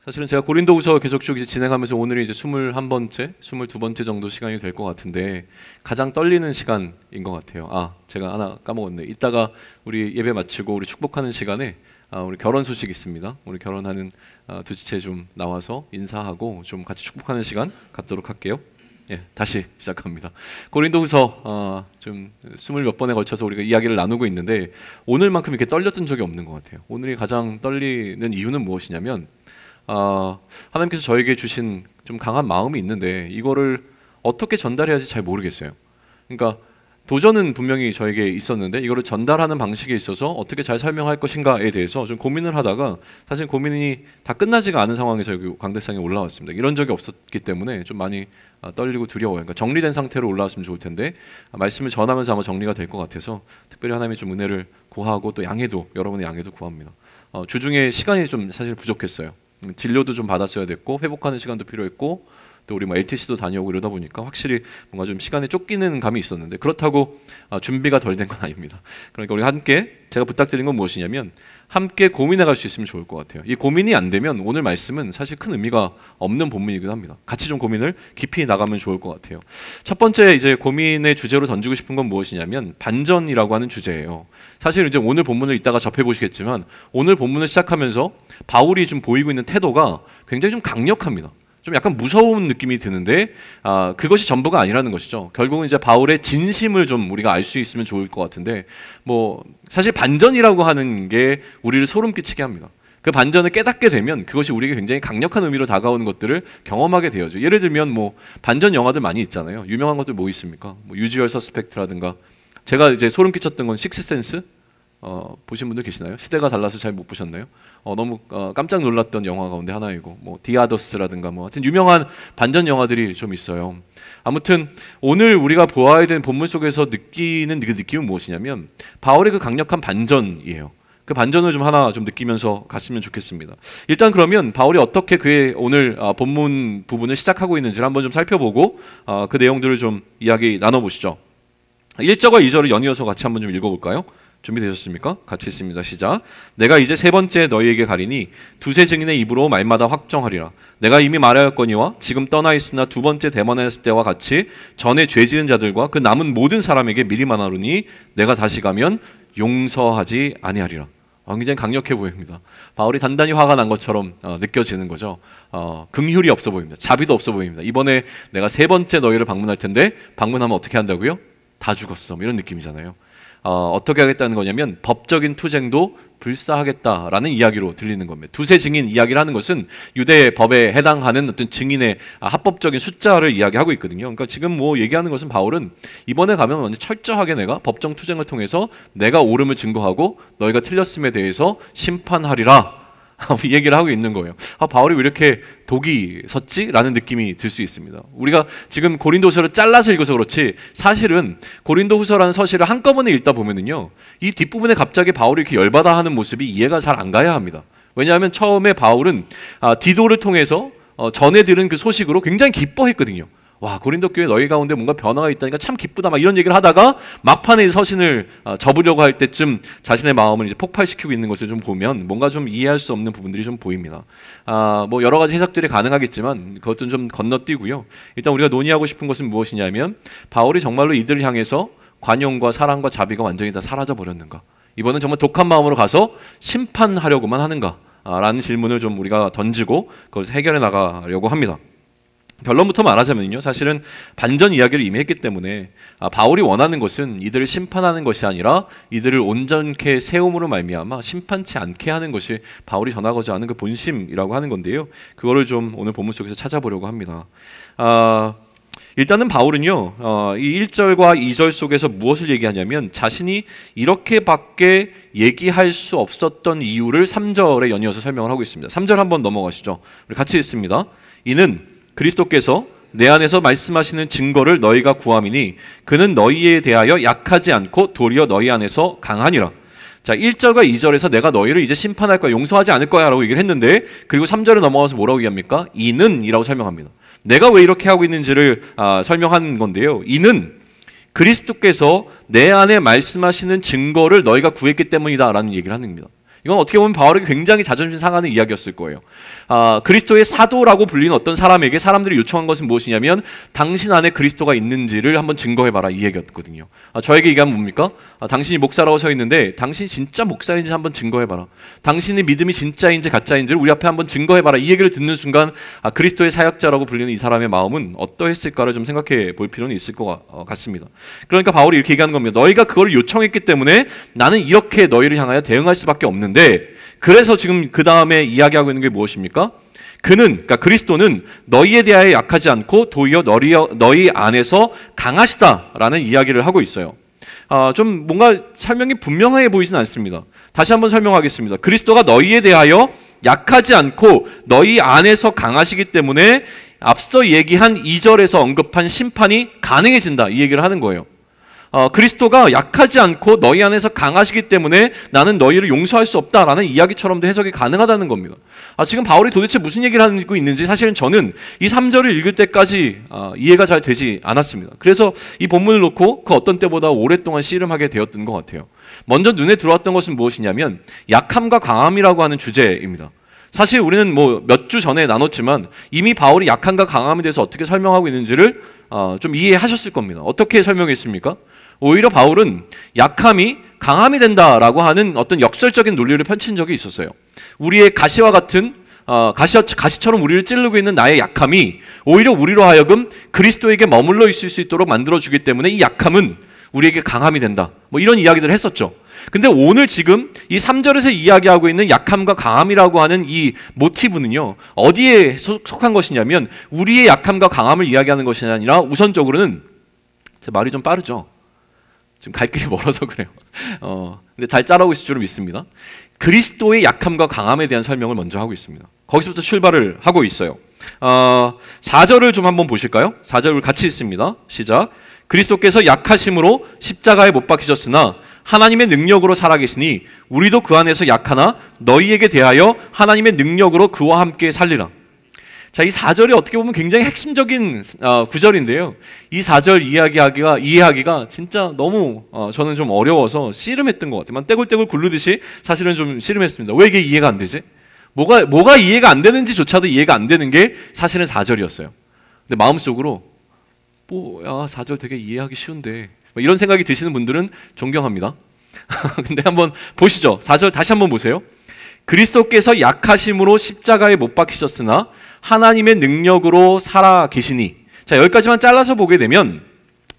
사실은 제가 고린도후서 계속 쭉 이제 진행하면서 오늘이 이제 21번째, 22번째 정도 시간이 될 것 같은데 가장 떨리는 시간인 것 같아요. 제가 하나 까먹었네. 이따가 우리 예배 마치고 우리 축복하는 시간에 우리 결혼 소식 있습니다. 우리 결혼하는 두 지체 좀 나와서 인사하고 좀 같이 축복하는 시간 갖도록 할게요. 예, 다시 시작합니다. 고린도후서 좀 20몇 번에 걸쳐서 우리가 이야기를 나누고 있는데 오늘만큼 이렇게 떨렸던 적이 없는 것 같아요. 오늘이 가장 떨리는 이유는 무엇이냐면 하나님께서 저에게 주신 좀 강한 마음이 있는데 이거를 어떻게 전달해야 할지 잘 모르겠어요. 그러니까 도전은 분명히 저에게 있었는데 이거를 전달하는 방식에 있어서 어떻게 잘 설명할 것인가에 대해서 좀 고민을 하다가 사실 고민이 다 끝나지가 않은 상황에서 여기 강대상에 올라왔습니다. 이런 적이 없었기 때문에 좀 많이 떨리고 두려워요. 그러니까 정리된 상태로 올라왔으면 좋을 텐데 말씀을 전하면서 아마 정리가 될 것 같아서 특별히 하나님의 좀 은혜를 구하고 또 양해도, 여러분의 양해도 구합니다. 주중에 시간이 좀 사실 부족했어요. 진료도 좀 받았어야 됐고 회복하는 시간도 필요했고 또 우리 LTC도 다녀오고 이러다 보니까 확실히 뭔가 좀 시간에 쫓기는 감이 있었는데 그렇다고 준비가 덜 된 건 아닙니다. 그러니까 우리 함께 제가 부탁드린 건 무엇이냐면 함께 고민해 갈 수 있으면 좋을 것 같아요. 이 고민이 안 되면 오늘 말씀은 사실 큰 의미가 없는 본문이기도 합니다. 같이 좀 고민을 깊이 나가면 좋을 것 같아요. 첫 번째 이제 고민의 주제로 던지고 싶은 건 무엇이냐면 반전이라고 하는 주제예요. 사실 이제 오늘 본문을 이따가 접해 보시겠지만 오늘 본문을 시작하면서 바울이 좀 보이고 있는 태도가 굉장히 좀 강력합니다. 좀 약간 무서운 느낌이 드는데 그것이 전부가 아니라는 것이죠. 결국은 이제 바울의 진심을 좀 우리가 알 수 있으면 좋을 것 같은데 사실 반전이라고 하는 게 우리를 소름 끼치게 합니다. 그 반전을 깨닫게 되면 그것이 우리에게 굉장히 강력한 의미로 다가오는 것들을 경험하게 되어죠. 예를 들면 반전 영화들 많이 있잖아요. 유명한 것들 뭐 있습니까? 유주얼 서스펙트라든가 제가 이제 소름 끼쳤던 건 식스센스 보신 분들 계시나요? 시대가 달라서 잘 못 보셨나요? 너무 깜짝 놀랐던 영화 가운데 하나이고 디아더스라든가 하여튼 유명한 반전 영화들이 좀 있어요. 아무튼 오늘 우리가 보아야 되는 본문 속에서 느끼는 그 느낌은 무엇이냐면 바울의 그 강력한 반전이에요. 그 반전을 좀 하나 좀 느끼면서 갔으면 좋겠습니다. 일단 그러면 바울이 어떻게 그의 오늘 본문 부분을 시작하고 있는지를 한번 좀 살펴보고 그 내용들을 좀 이야기 나눠보시죠. 1절과 2절을 연이어서 같이 한번 좀 읽어볼까요? 준비되셨습니까? 같이 있습니다. 시작. 내가 이제 세 번째 너희에게 가리니 두세 증인의 입으로 말마다 확정하리라. 내가 이미 말하였거니와 지금 떠나 있으나 두 번째 대만하였을 때와 같이 전에 죄 지은 자들과 그 남은 모든 사람에게 미리 말하노니 내가 다시 가면 용서하지 아니하리라. 굉장히 강력해 보입니다. 바울이 단단히 화가 난 것처럼 느껴지는 거죠. 긍휼이 없어 보입니다. 자비도 없어 보입니다. 이번에 내가 세 번째 너희를 방문할 텐데 방문하면 어떻게 한다고요? 다 죽었어. 이런 느낌이잖아요. 어떻게 하겠다는 거냐면 법적인 투쟁도 불사하겠다라는 이야기로 들리는 겁니다. 두세 증인 이야기를 하는 것은 유대 법에 해당하는 어떤 증인의 합법적인 숫자를 이야기하고 있거든요. 그러니까 지금 얘기하는 것은 바울은 이번에 가면 완전 철저하게 내가 법정 투쟁을 통해서 내가 옳음을 증거하고 너희가 틀렸음에 대해서 심판하리라 이 얘기를 하고 있는 거예요. 바울이 왜 이렇게 독이 섰지? 라는 느낌이 들 수 있습니다. 우리가 지금 고린도후서를 잘라서 읽어서 그렇지 사실은 고린도후서라는 서신을 한꺼번에 읽다 보면은요 이 뒷부분에 갑자기 바울이 이렇게 열받아 하는 모습이 이해가 잘 안 가야 합니다. 왜냐하면 처음에 바울은 디도를 통해서 전해 들은 그 소식으로 굉장히 기뻐했거든요. 와, 고린도 교회 너희 가운데 뭔가 변화가 있다니까 참 기쁘다 이런 얘기를 하다가 막판에 서신을 접으려고 할 때쯤 자신의 마음을 이제 폭발시키고 있는 것을 좀 보면 뭔가 좀 이해할 수 없는 부분들이 좀 보입니다. 여러 가지 해석들이 가능하겠지만 그것도 좀 건너뛰고요. 일단 우리가 논의하고 싶은 것은 무엇이냐면 바울이 정말로 이들을 향해서 관용과 사랑과 자비가 완전히 다 사라져 버렸는가? 이번엔 정말 독한 마음으로 가서 심판하려고만 하는가? 라는 질문을 좀 우리가 던지고 그것을 해결해 나가려고 합니다. 결론부터 말하자면요, 사실은 반전 이야기를 이미 했기 때문에 바울이 원하는 것은 이들을 심판하는 것이 아니라 이들을 온전케 세움으로 말미암아 심판치 않게 하는 것이 바울이 전하고자 하는 그 본심이라고 하는 건데요. 그거를 좀 오늘 본문 속에서 찾아보려고 합니다. 일단은 바울은요, 이 1절과 2절 속에서 무엇을 얘기하냐면 자신이 이렇게밖에 얘기할 수 없었던 이유를 3절에 연이어서 설명을 하고 있습니다. 3절 한번 넘어가시죠. 우리 같이 읽습니다. 이는 그리스도께서 내 안에서 말씀하시는 증거를 너희가 구함이니 그는 너희에 대하여 약하지 않고 도리어 너희 안에서 강하니라. 자, 1절과 2절에서 내가 너희를 이제 심판할 거야, 용서하지 않을 거야 라고 얘기를 했는데 그리고 3절에 넘어가서 뭐라고 얘기합니까? 이는 이라고 설명합니다. 내가 왜 이렇게 하고 있는지를 설명하는 건데요. 이는 그리스도께서 내 안에 말씀하시는 증거를 너희가 구했기 때문이다 라는 얘기를 하는 겁니다. 이건 어떻게 보면 바울에게 굉장히 자존심 상하는 이야기였을 거예요. 그리스도의 사도라고 불리는 어떤 사람에게 사람들이 요청한 것은 무엇이냐면 당신 안에 그리스도가 있는지를 한번 증거해봐라, 이 얘기였거든요. 저에게 얘기하면 뭡니까? 당신이 목사라고 서 있는데 당신이 진짜 목사인지 한번 증거해봐라. 당신의 믿음이 진짜인지 가짜인지를 우리 앞에 한번 증거해봐라. 이 얘기를 듣는 순간 그리스도의 사역자라고 불리는 이 사람의 마음은 어떠했을까를 좀 생각해 볼 필요는 있을 것 같습니다. 그러니까 바울이 이렇게 얘기하는 겁니다. 너희가 그걸 요청했기 때문에 나는 이렇게 너희를 향하여 대응할 수밖에 없는데, 그래서 지금 그 다음에 이야기하고 있는 게 무엇입니까? 그러니까 그리스도는 너희에 대하여 약하지 않고 도리어 너희 안에서 강하시다라는 이야기를 하고 있어요. 좀 뭔가 설명이 분명해 보이진 않습니다. 다시 한번 설명하겠습니다. 그리스도가 너희에 대하여 약하지 않고 너희 안에서 강하시기 때문에 앞서 얘기한 2절에서 언급한 심판이 가능해진다, 이 얘기를 하는 거예요. 그리스도가 약하지 않고 너희 안에서 강하시기 때문에 나는 너희를 용서할 수 없다라는 이야기처럼도 해석이 가능하다는 겁니다. 지금 바울이 도대체 무슨 얘기를 하고 있는지 사실은 저는 이 3절을 읽을 때까지 이해가 잘 되지 않았습니다. 그래서 이 본문을 놓고 그 어떤 때보다 오랫동안 씨름하게 되었던 것 같아요. 먼저 눈에 들어왔던 것은 무엇이냐면 약함과 강함이라고 하는 주제입니다. 사실 우리는 몇 주 전에 나눴지만 이미 바울이 약함과 강함에 대해서 어떻게 설명하고 있는지를 좀 이해하셨을 겁니다. 어떻게 설명했습니까? 오히려 바울은 약함이 강함이 된다라고 하는 어떤 역설적인 논리를 펼친 적이 있었어요. 우리의 가시와 같은 가시처럼 우리를 찌르고 있는 나의 약함이 오히려 우리로 하여금 그리스도에게 머물러 있을 수 있도록 만들어주기 때문에 이 약함은 우리에게 강함이 된다, 이런 이야기들을 했었죠. 근데 오늘 지금 이 3절에서 이야기하고 있는 약함과 강함이라고 하는 이 모티브는요, 어디에 속한 것이냐면 우리의 약함과 강함을 이야기하는 것이 아니라 우선적으로는, 제 말이 좀 빠르죠? 지금 갈 길이 멀어서 그래요. 근데 잘 따라오고 있을 줄 믿습니다. 그리스도의 약함과 강함에 대한 설명을 먼저 하고 있습니다. 거기서부터 출발을 하고 있어요. 4절을 좀 한번 보실까요? 4절을 같이 읽습니다. 시작. 그리스도께서 약하심으로 십자가에 못 박히셨으나 하나님의 능력으로 살아계시니 우리도 그 안에서 약하나 너희에게 대하여 하나님의 능력으로 그와 함께 살리라. 자, 이 4절이 어떻게 보면 굉장히 핵심적인 구절인데요. 이 4절 이해하기가 진짜 너무 저는 좀 어려워서 씨름했던 것 같아요. 떼굴떼굴 굴르듯이 사실은 좀 씨름했습니다. 왜 이게 이해가 안 되지? 뭐가 이해가 안 되는지조차도 이해가 안 되는 게 사실은 4절이었어요. 근데 마음속으로 4절 되게 이해하기 쉬운데 이런 생각이 드시는 분들은 존경합니다. 근데 한번 보시죠. 4절 다시 한번 보세요. 그리스도께서 약하심으로 십자가에 못 박히셨으나 하나님의 능력으로 살아 계시니. 자, 여기까지만 잘라서 보게 되면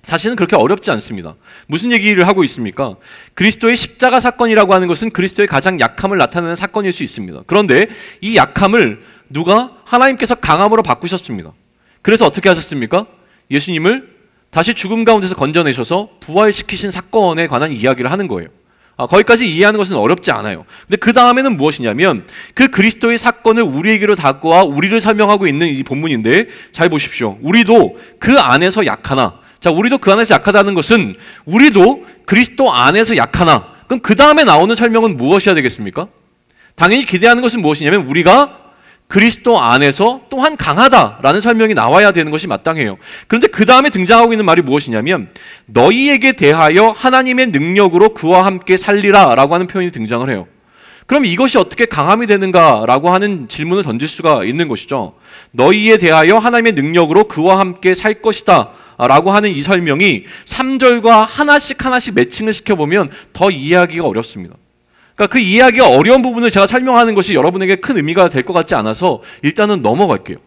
사실은 그렇게 어렵지 않습니다. 무슨 얘기를 하고 있습니까? 그리스도의 십자가 사건이라고 하는 것은 그리스도의 가장 약함을 나타내는 사건일 수 있습니다. 그런데 이 약함을 누가? 하나님께서 강함으로 바꾸셨습니다. 그래서 어떻게 하셨습니까? 예수님을 다시 죽음 가운데서 건져내셔서 부활시키신 사건에 관한 이야기를 하는 거예요. 거기까지 이해하는 것은 어렵지 않아요. 근데 그 다음에는 무엇이냐면 그 그리스도의 사건을 우리에게로 닦고와 우리를 설명하고 있는 이 본문인데, 잘 보십시오. 우리도 그 안에서 약하나. 자, 우리도 그 안에서 약하다는 것은 우리도 그리스도 안에서 약하나. 그럼 그 다음에 나오는 설명은 무엇이어야 되겠습니까? 당연히 기대하는 것은 무엇이냐면 우리가 그리스도 안에서 또한 강하다라는 설명이 나와야 되는 것이 마땅해요. 그런데 그 다음에 등장하고 있는 말이 무엇이냐면 너희에게 대하여 하나님의 능력으로 그와 함께 살리라 라고 하는 표현이 등장을 해요. 그럼 이것이 어떻게 강함이 되는가라고 하는 질문을 던질 수가 있는 것이죠. 너희에 대하여 하나님의 능력으로 그와 함께 살 것이다 라고 하는 이 설명이 3절과 하나씩 매칭을 시켜보면 더 이해하기가 어렵습니다. 그러니까 그 이해하기가 어려운 부분을 제가 설명하는 것이 여러분에게 큰 의미가 될 것 같지 않아서 일단은 넘어갈게요.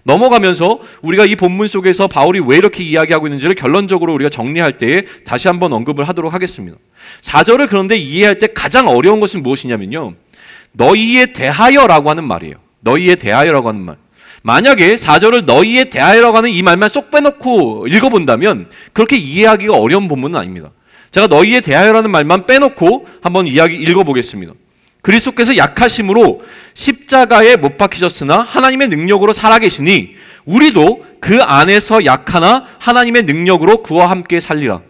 넘어가면서 우리가 이 본문 속에서 바울이 왜 이렇게 이야기하고 있는지를 결론적으로 우리가 정리할 때에 다시 한번 언급을 하도록 하겠습니다. 4절을 그런데 이해할 때 가장 어려운 것은 무엇이냐면요, 너희에 대하여라고 하는 말이에요. 너희에 대하여라고 하는 말. 만약에 4절을 너희에 대하여라고 하는 이 말만 쏙 빼놓고 읽어본다면 그렇게 이해하기가 어려운 본문은 아닙니다. 제가 너희에 대하여라는 말만 빼놓고 한번 읽어보겠습니다. 그리스도께서 약하심으로 십자가에 못 박히셨으나 하나님의 능력으로 살아계시니 우리도 그 안에서 약하나 하나님의 능력으로 그와 함께 살리라.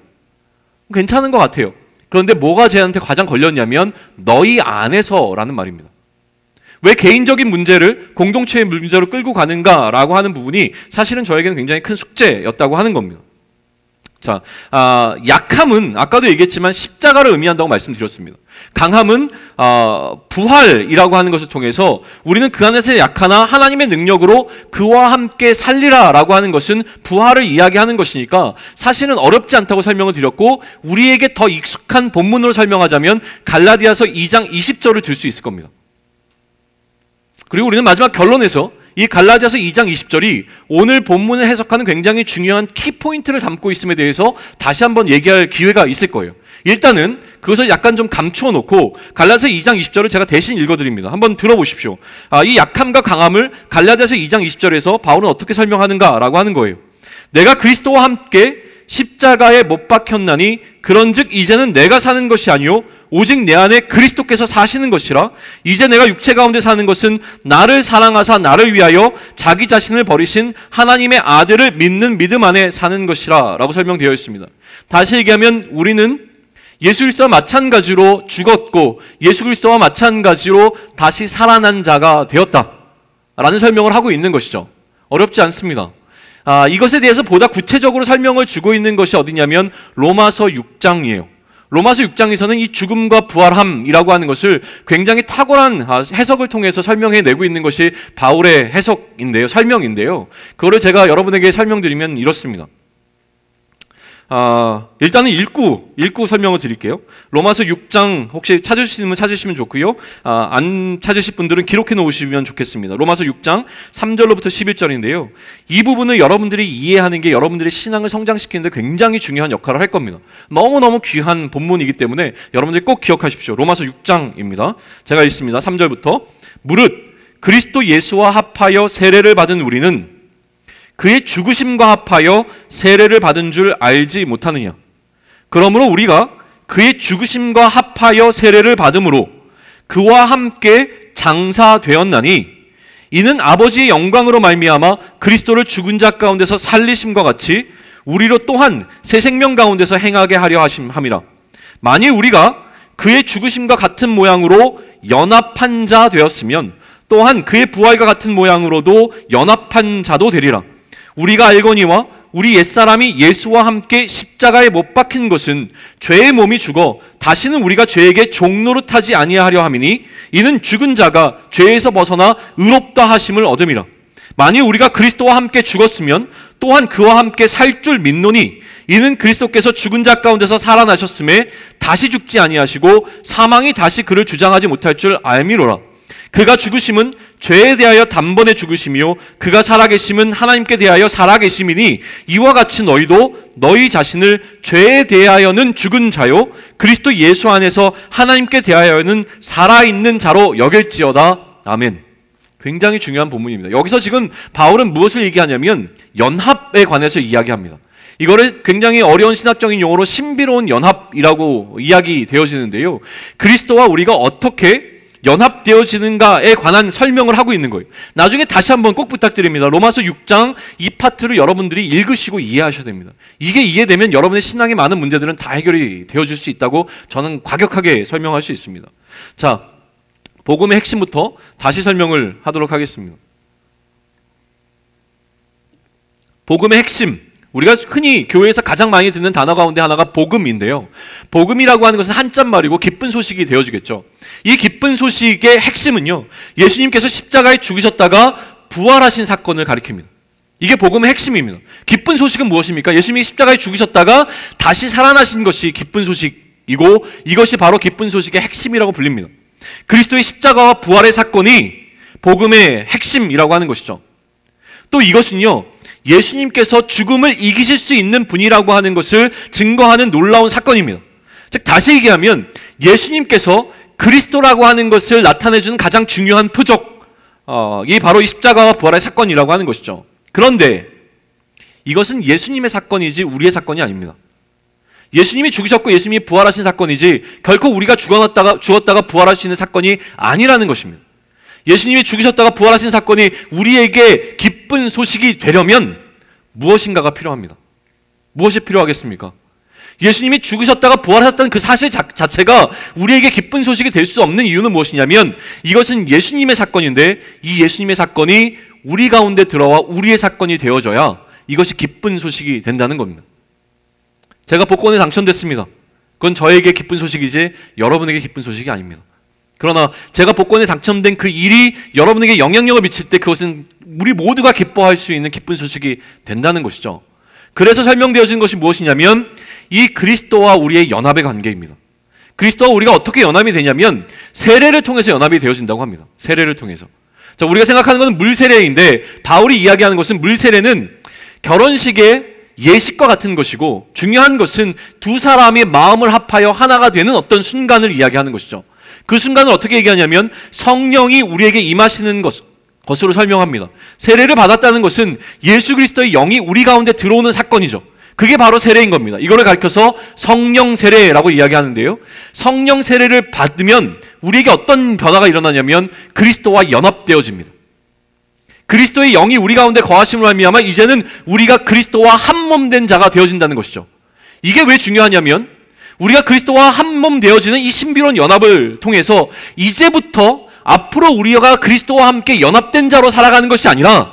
괜찮은 것 같아요. 그런데 뭐가 쟤한테 가장 걸렸냐면 너희 안에서라는 말입니다. 왜 개인적인 문제를 공동체의 문제로 끌고 가는가라고 하는 부분이 사실은 저에게는 굉장히 큰 숙제였다고 하는 겁니다. 자, 약함은 아까도 얘기했지만 십자가를 의미한다고 말씀드렸습니다. 강함은 부활이라고 하는 것을 통해서 우리는 그 안에서 약하나 하나님의 능력으로 그와 함께 살리라 라고 하는 것은 부활을 이야기하는 것이니까 사실은 어렵지 않다고 설명을 드렸고, 우리에게 더 익숙한 본문으로 설명하자면 갈라디아서 2장 20절을 들 수 있을 겁니다. 그리고 우리는 마지막 결론에서 이 갈라디아서 2장 20절이 오늘 본문을 해석하는 굉장히 중요한 키포인트를 담고 있음에 대해서 다시 한번 얘기할 기회가 있을 거예요. 일단은 그것을 약간 좀 감추어 놓고 갈라디아서 2장 20절을 제가 대신 읽어드립니다. 한번 들어보십시오. 이 약함과 강함을 갈라디아서 2장 20절에서 바울은 어떻게 설명하는가라고 하는 거예요. 내가 그리스도와 함께 십자가에 못 박혔나니 그런즉 이제는 내가 사는 것이 아니요 오직 내 안에 그리스도께서 사시는 것이라. 이제 내가 육체 가운데 사는 것은 나를 사랑하사 나를 위하여 자기 자신을 버리신 하나님의 아들을 믿는 믿음 안에 사는 것이라 라고 설명되어 있습니다. 다시 얘기하면 우리는 예수 그리스도와 마찬가지로 죽었고 예수 그리스도와 마찬가지로 다시 살아난 자가 되었다 라는 설명을 하고 있는 것이죠. 어렵지 않습니다. 이것에 대해서 보다 구체적으로 설명을 주고 있는 것이 어디냐면 로마서 6장이에요. 로마서 6장에서는 이 죽음과 부활함이라고 하는 것을 굉장히 탁월한 해석을 통해서 설명해내고 있는 것이 바울의 해석인데요, 설명인데요. 그거를 제가 여러분에게 설명드리면 이렇습니다. 일단은 읽고 설명을 드릴게요. 로마서 6장 혹시 찾으시면 찾으시면 좋고요. 안 찾으실 분들은 기록해 놓으시면 좋겠습니다. 로마서 6장 3절로부터 11절인데요. 이 부분을 여러분들이 이해하는 게 여러분들의 신앙을 성장시키는 데 굉장히 중요한 역할을 할 겁니다. 너무너무 귀한 본문이기 때문에 여러분들이 꼭 기억하십시오. 로마서 6장입니다. 제가 읽습니다. 3절부터 무릇 그리스도 예수와 합하여 세례를 받은 우리는 그의 죽으심과 합하여 세례를 받은 줄 알지 못하느냐. 그러므로 우리가 그의 죽으심과 합하여 세례를 받음으로 그와 함께 장사되었나니 이는 아버지의 영광으로 말미암아 그리스도를 죽은 자 가운데서 살리심과 같이 우리로 또한 새 생명 가운데서 행하게 하려 함이라. 만일 우리가 그의 죽으심과 같은 모양으로 연합한 자 되었으면 또한 그의 부활과 같은 모양으로도 연합한 자도 되리라. 우리가 알거니와 우리 옛사람이 예수와 함께 십자가에 못 박힌 것은 죄의 몸이 죽어 다시는 우리가 죄에게 종노릇하지 아니하려 함이니 이는 죽은 자가 죄에서 벗어나 의롭다 하심을 얻음이라. 만일 우리가 그리스도와 함께 죽었으면 또한 그와 함께 살 줄 믿노니 이는 그리스도께서 죽은 자 가운데서 살아나셨음에 다시 죽지 아니하시고 사망이 다시 그를 주장하지 못할 줄 알미로라. 그가 죽으심은 죄에 대하여 단번에 죽으심이요 그가 살아계심은 하나님께 대하여 살아계심이니 이와 같이 너희도 너희 자신을 죄에 대하여는 죽은 자요 그리스도 예수 안에서 하나님께 대하여는 살아있는 자로 여길지어다. 아멘. 굉장히 중요한 본문입니다. 여기서 지금 바울은 무엇을 얘기하냐면 연합에 관해서 이야기합니다. 이거를 굉장히 어려운 신학적인 용어로 신비로운 연합이라고 이야기되어지는데요. 그리스도와 우리가 어떻게 연합되어지는가에 관한 설명을 하고 있는 거예요. 나중에 다시 한번 꼭 부탁드립니다. 로마서 6장 이 파트를 여러분들이 읽으시고 이해하셔야 됩니다. 이게 이해되면 여러분의 신앙의 많은 문제들은 다 해결이 되어질 수 있다고 저는 과격하게 설명할 수 있습니다. 자, 복음의 핵심부터 다시 설명을 하도록 하겠습니다. 복음의 핵심, 우리가 흔히 교회에서 가장 많이 듣는 단어 가운데 하나가 복음인데요. 복음이라고 하는 것은 한자말이고 기쁜 소식이 되어주겠죠. 이 기쁜 소식의 핵심은요, 예수님께서 십자가에 죽으셨다가 부활하신 사건을 가리킵니다. 이게 복음의 핵심입니다. 기쁜 소식은 무엇입니까? 예수님이 십자가에 죽으셨다가 다시 살아나신 것이 기쁜 소식이고 이것이 바로 기쁜 소식의 핵심이라고 불립니다. 그리스도의 십자가와 부활의 사건이 복음의 핵심이라고 하는 것이죠. 또 이것은요, 예수님께서 죽음을 이기실 수 있는 분이라고 하는 것을 증거하는 놀라운 사건입니다. 즉 다시 얘기하면 예수님께서 그리스도라고 하는 것을 나타내주는 가장 중요한 표적이 바로 이 십자가와 부활의 사건이라고 하는 것이죠. 그런데 이것은 예수님의 사건이지 우리의 사건이 아닙니다. 예수님이 죽으셨고 예수님이 부활하신 사건이지 결코 우리가 죽었다가 부활할 수 있는 사건이 아니라는 것입니다. 예수님이 죽으셨다가 부활하신 사건이 우리에게 기쁜 소식이 되려면 무엇인가가 필요합니다. 무엇이 필요하겠습니까? 예수님이 죽으셨다가 부활하셨다는 그 사실 자체가 우리에게 기쁜 소식이 될 수 없는 이유는 무엇이냐면 이것은 예수님의 사건인데 이 예수님의 사건이 우리 가운데 들어와 우리의 사건이 되어져야 이것이 기쁜 소식이 된다는 겁니다. 제가 복권에 당첨됐습니다. 그건 저에게 기쁜 소식이지 여러분에게 기쁜 소식이 아닙니다. 그러나 제가 복권에 당첨된 그 일이 여러분에게 영향력을 미칠 때 그것은 우리 모두가 기뻐할 수 있는 기쁜 소식이 된다는 것이죠. 그래서 설명되어진 것이 무엇이냐면 이 그리스도와 우리의 연합의 관계입니다. 그리스도와 우리가 어떻게 연합이 되냐면 세례를 통해서 연합이 되어진다고 합니다. 세례를 통해서. 자, 우리가 생각하는 것은 물세례인데 바울이 이야기하는 것은 물세례는 결혼식의 예식과 같은 것이고 중요한 것은 두 사람이 마음을 합하여 하나가 되는 어떤 순간을 이야기하는 것이죠. 그 순간을 어떻게 얘기하냐면 성령이 우리에게 임하시는 것으로 설명합니다. 세례를 받았다는 것은 예수 그리스도의 영이 우리 가운데 들어오는 사건이죠. 그게 바로 세례인 겁니다. 이거를 가리켜서 성령 세례라고 이야기하는데요. 성령 세례를 받으면 우리에게 어떤 변화가 일어나냐면 그리스도와 연합되어집니다. 그리스도의 영이 우리 가운데 거하심으로 말미암아 이제는 우리가 그리스도와 한 몸 된 자가 되어진다는 것이죠. 이게 왜 중요하냐면 우리가 그리스도와 한 몸 되어지는 이 신비로운 연합을 통해서 이제부터 앞으로 우리가 그리스도와 함께 연합된 자로 살아가는 것이 아니라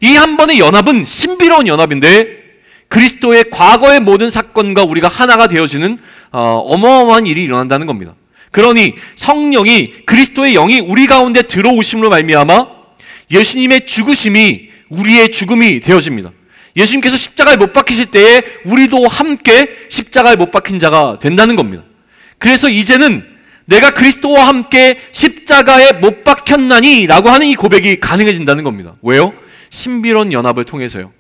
이 한 번의 연합은 신비로운 연합인데 그리스도의 과거의 모든 사건과 우리가 하나가 되어지는 어마어마한 일이 일어난다는 겁니다. 그러니 성령이 그리스도의 영이 우리 가운데 들어오심으로 말미암아 예수님의 죽으심이 우리의 죽음이 되어집니다. 예수님께서 십자가에 못 박히실 때에 우리도 함께 십자가에 못 박힌 자가 된다는 겁니다. 그래서 이제는 내가 그리스도와 함께 십자가에 못 박혔나니 라고 하는 이 고백이 가능해진다는 겁니다. 왜요? 신비로운 연합을 통해서요.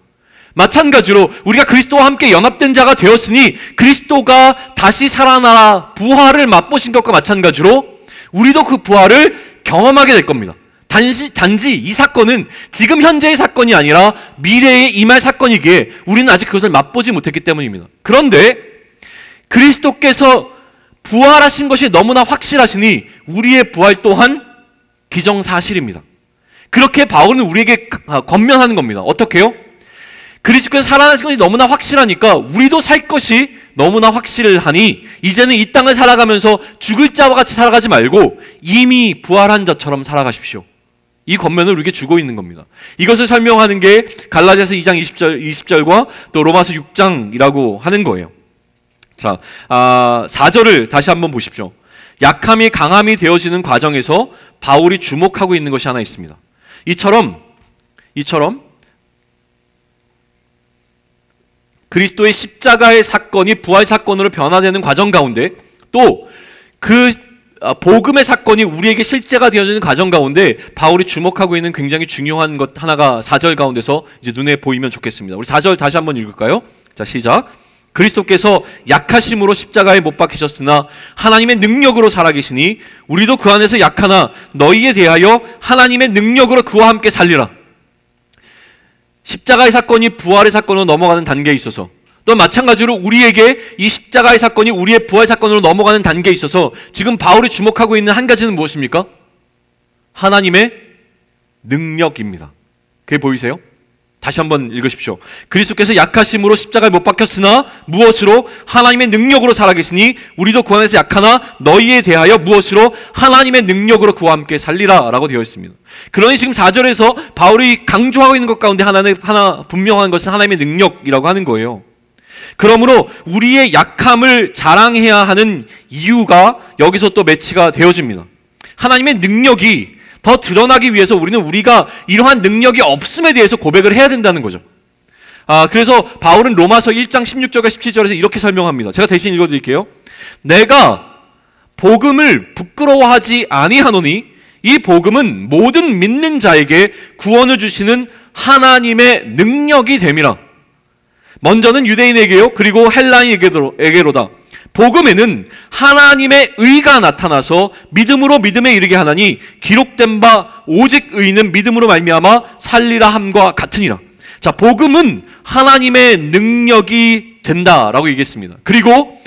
마찬가지로 우리가 그리스도와 함께 연합된 자가 되었으니 그리스도가 다시 살아나 부활을 맛보신 것과 마찬가지로 우리도 그 부활을 경험하게 될 겁니다. 단지 이 사건은 지금 현재의 사건이 아니라 미래에 임할 사건이기에 우리는 아직 그것을 맛보지 못했기 때문입니다. 그런데 그리스도께서 부활하신 것이 너무나 확실하시니 우리의 부활 또한 기정사실입니다. 그렇게 바울은 우리에게 권면하는 겁니다. 어떻게요? 그리스도께서 살아나신 것이 너무나 확실하니까 우리도 살 것이 너무나 확실하니 이제는 이 땅을 살아가면서 죽을 자와 같이 살아가지 말고 이미 부활한 자처럼 살아가십시오. 이 권면을 우리에게 주고 있는 겁니다. 이것을 설명하는 게 갈라디아서 2장 20절과 또 로마서 6장이라고 하는 거예요. 자, 4절을 다시 한번 보십시오. 약함이 강함이 되어지는 과정에서 바울이 주목하고 있는 것이 하나 있습니다. 이처럼 그리스도의 십자가의 사건이 부활 사건으로 변화되는 과정 가운데 또 그 복음의 사건이 우리에게 실제가 되어지는 과정 가운데 바울이 주목하고 있는 굉장히 중요한 것 하나가 4절 가운데서 이제 눈에 보이면 좋겠습니다. 우리 4절 다시 한번 읽을까요? 자, 시작. 그리스도께서 약하심으로 십자가에 못 박히셨으나 하나님의 능력으로 살아계시니 우리도 그 안에서 약하나 너희에 대하여 하나님의 능력으로 그와 함께 살리라. 십자가의 사건이 부활의 사건으로 넘어가는 단계에 있어서 또 마찬가지로 우리에게 이 십자가의 사건이 우리의 부활 사건으로 넘어가는 단계에 있어서 지금 바울이 주목하고 있는 한 가지는 무엇입니까? 하나님의 능력입니다. 그게 보이세요? 다시 한번 읽으십시오. 그리스도께서 약하심으로 십자가에 못 박혔으나 무엇으로? 하나님의 능력으로 살아계시니 우리도 그 안에서 약하나 너희에 대하여 무엇으로? 하나님의 능력으로 그와 함께 살리라 라고 되어 있습니다. 그러니 지금 4절에서 바울이 강조하고 있는 것 가운데 하나 분명한 것은 하나님의 능력이라고 하는 거예요. 그러므로 우리의 약함을 자랑해야 하는 이유가 여기서 또 매치가 되어집니다. 하나님의 능력이 더 드러나기 위해서 우리는 우리가 이러한 능력이 없음에 대해서 고백을 해야 된다는 거죠. 그래서 바울은 로마서 1장 16절과 17절에서 이렇게 설명합니다. 제가 대신 읽어드릴게요. 내가 복음을 부끄러워하지 아니하노니 이 복음은 모든 믿는 자에게 구원을 주시는 하나님의 능력이 됨이라. 먼저는 유대인에게요 그리고 헬라인에게로다. 복음에는 하나님의 의가 나타나서 믿음으로 믿음에 이르게 하나니 기록된 바 오직 의는 믿음으로 말미암아 살리라 함과 같으니라. 자, 복음은 하나님의 능력이 된다라고 얘기했습니다. 그리고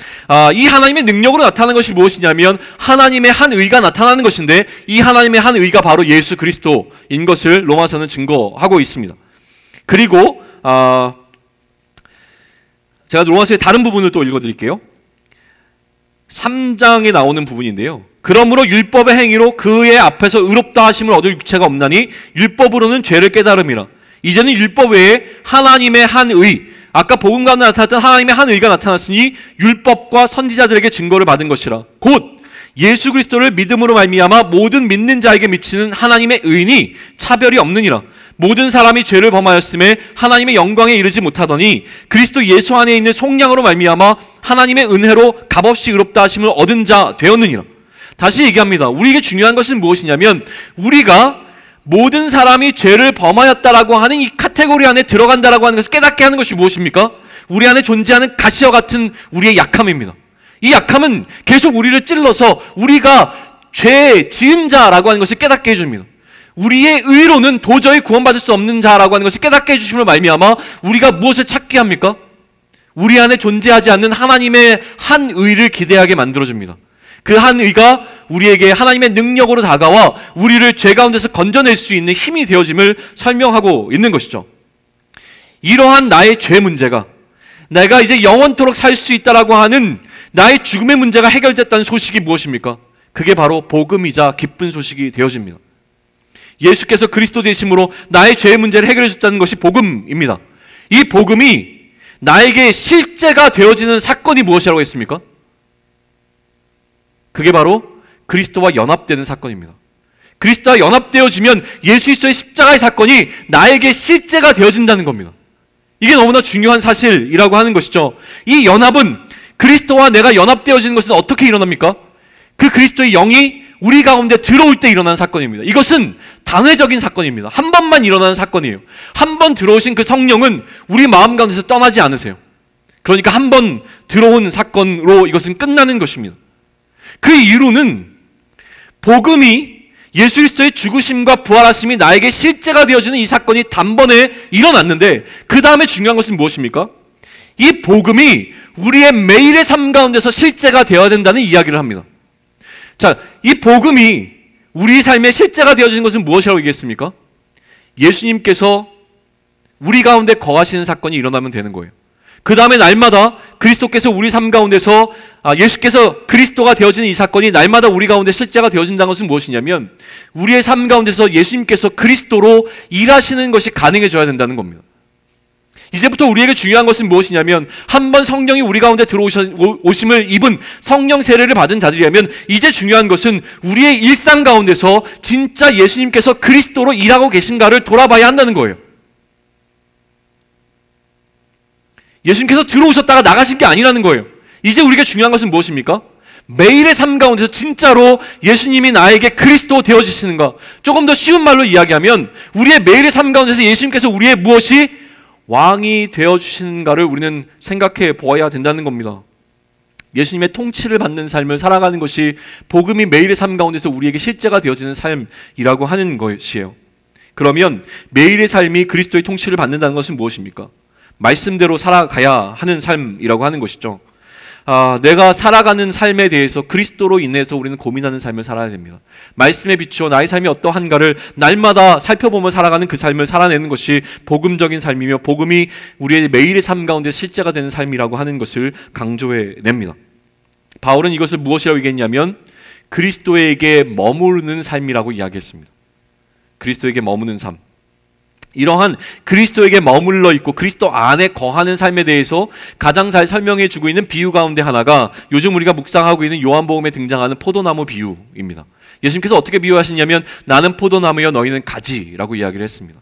이 하나님의 능력으로 나타나는 것이 무엇이냐면 하나님의 한 의가 나타나는 것인데 이 하나님의 한 의가 바로 예수 그리스도인 것을 로마서는 증거하고 있습니다. 그리고 제가 로마서의 다른 부분을 또 읽어드릴게요. 3장에 나오는 부분인데요. 그러므로 율법의 행위로 그의 앞에서 의롭다 하심을 얻을 육체가 없나니 율법으로는 죄를 깨달음이라. 이제는 율법 외에 하나님의 한 의, 아까 복음 가운데 나타났던 하나님의 한 의가 나타났으니 율법과 선지자들에게 증거를 받은 것이라. 곧 예수 그리스도를 믿음으로 말미암아 모든 믿는 자에게 미치는 하나님의 의인이 차별이 없느니라. 모든 사람이 죄를 범하였음에 하나님의 영광에 이르지 못하더니 그리스도 예수 안에 있는 속량으로 말미암아 하나님의 은혜로 값없이 의롭다 하심을 얻은 자 되었느니라. 다시 얘기합니다. 우리에게 중요한 것은 무엇이냐면 우리가 모든 사람이 죄를 범하였다라고 하는 이 카테고리 안에 들어간다라고 하는 것을 깨닫게 하는 것이 무엇입니까? 우리 안에 존재하는 가시와 같은 우리의 약함입니다. 이 약함은 계속 우리를 찔러서 우리가 죄 지은 자라고 하는 것을 깨닫게 해줍니다. 우리의 의로는 도저히 구원받을 수 없는 자라고 하는 것을 깨닫게 해주심으로 말미암아 우리가 무엇을 찾게 합니까? 우리 안에 존재하지 않는 하나님의 한 의를 기대하게 만들어줍니다. 그 한 의가 우리에게 하나님의 능력으로 다가와 우리를 죄 가운데서 건져낼 수 있는 힘이 되어짐을 설명하고 있는 것이죠. 이러한 나의 죄 문제가 내가 이제 영원토록 살 수 있다라고 하는 나의 죽음의 문제가 해결됐다는 소식이 무엇입니까? 그게 바로 복음이자 기쁜 소식이 되어집니다. 예수께서 그리스도 되심으로 나의 죄의 문제를 해결해 줬다는 것이 복음입니다. 이 복음이 나에게 실제가 되어지는 사건이 무엇이라고 했습니까? 그게 바로 그리스도와 연합되는 사건입니다. 그리스도와 연합되어지면 예수 그리스도의 십자가의 사건이 나에게 실제가 되어진다는 겁니다. 이게 너무나 중요한 사실이라고 하는 것이죠. 이 연합은 그리스도와 내가 연합되어지는 것은 어떻게 일어납니까? 그 그리스도의 영이 우리 가운데 들어올 때 일어나는 사건입니다. 이것은 단회적인 사건입니다. 한 번만 일어나는 사건이에요. 한 번 들어오신 그 성령은 우리 마음 가운데서 떠나지 않으세요. 그러니까 한 번 들어온 사건으로 이것은 끝나는 것입니다. 그 이유는 복음이 예수 그리스도의 죽으심과 부활하심이 나에게 실제가 되어지는 이 사건이 단번에 일어났는데 그 다음에 중요한 것은 무엇입니까? 이 복음이 우리의 매일의 삶 가운데서 실제가 되어야 된다는 이야기를 합니다. 자, 이 복음이 우리 삶의 실제가 되어지는 것은 무엇이라고 얘기했습니까? 예수님께서 우리 가운데 거하시는 사건이 일어나면 되는 거예요. 그 다음에 날마다 그리스도께서 우리 삶 가운데서 예수께서 그리스도가 되어지는 이 사건이 날마다 우리 가운데 실제가 되어진다는 것은 무엇이냐면 우리의 삶 가운데서 예수님께서 그리스도로 일하시는 것이 가능해져야 된다는 겁니다. 이제부터 우리에게 중요한 것은 무엇이냐면 한번 성령이 우리 가운데 들어오심을 입은 성령 세례를 받은 자들이라면 이제 중요한 것은 우리의 일상 가운데서 진짜 예수님께서 그리스도로 일하고 계신가를 돌아봐야 한다는 거예요. 예수님께서 들어오셨다가 나가신 게 아니라는 거예요. 이제 우리가 중요한 것은 무엇입니까? 매일의 삶 가운데서 진짜로 예수님이 나에게 그리스도 되어지시는가? 조금 더 쉬운 말로 이야기하면 우리의 매일의 삶 가운데서 예수님께서 우리의 무엇이 왕이 되어주시는가를 우리는 생각해 보아야 된다는 겁니다. 예수님의 통치를 받는 삶을 살아가는 것이 복음이 매일의 삶 가운데서 우리에게 실제가 되어지는 삶이라고 하는 것이에요. 그러면 매일의 삶이 그리스도의 통치를 받는다는 것은 무엇입니까? 말씀대로 살아가야 하는 삶이라고 하는 것이죠. 내가 살아가는 삶에 대해서 그리스도로 인해서 우리는 고민하는 삶을 살아야 됩니다. 말씀에 비추어 나의 삶이 어떠한가를 날마다 살펴보며 살아가는 그 삶을 살아내는 것이 복음적인 삶이며 복음이 우리의 매일의 삶 가운데 실제가 되는 삶이라고 하는 것을 강조해 냅니다. 바울은 이것을 무엇이라고 얘기했냐면 그리스도에게 머무르는 삶이라고 이야기했습니다. 그리스도에게 머무는 삶. 이러한 그리스도에게 머물러 있고 그리스도 안에 거하는 삶에 대해서 가장 잘 설명해 주고 있는 비유 가운데 하나가 요즘 우리가 묵상하고 있는 요한복음에 등장하는 포도나무 비유입니다. 예수님께서 어떻게 비유하시냐면 나는 포도나무여 너희는 가지라고 이야기를 했습니다.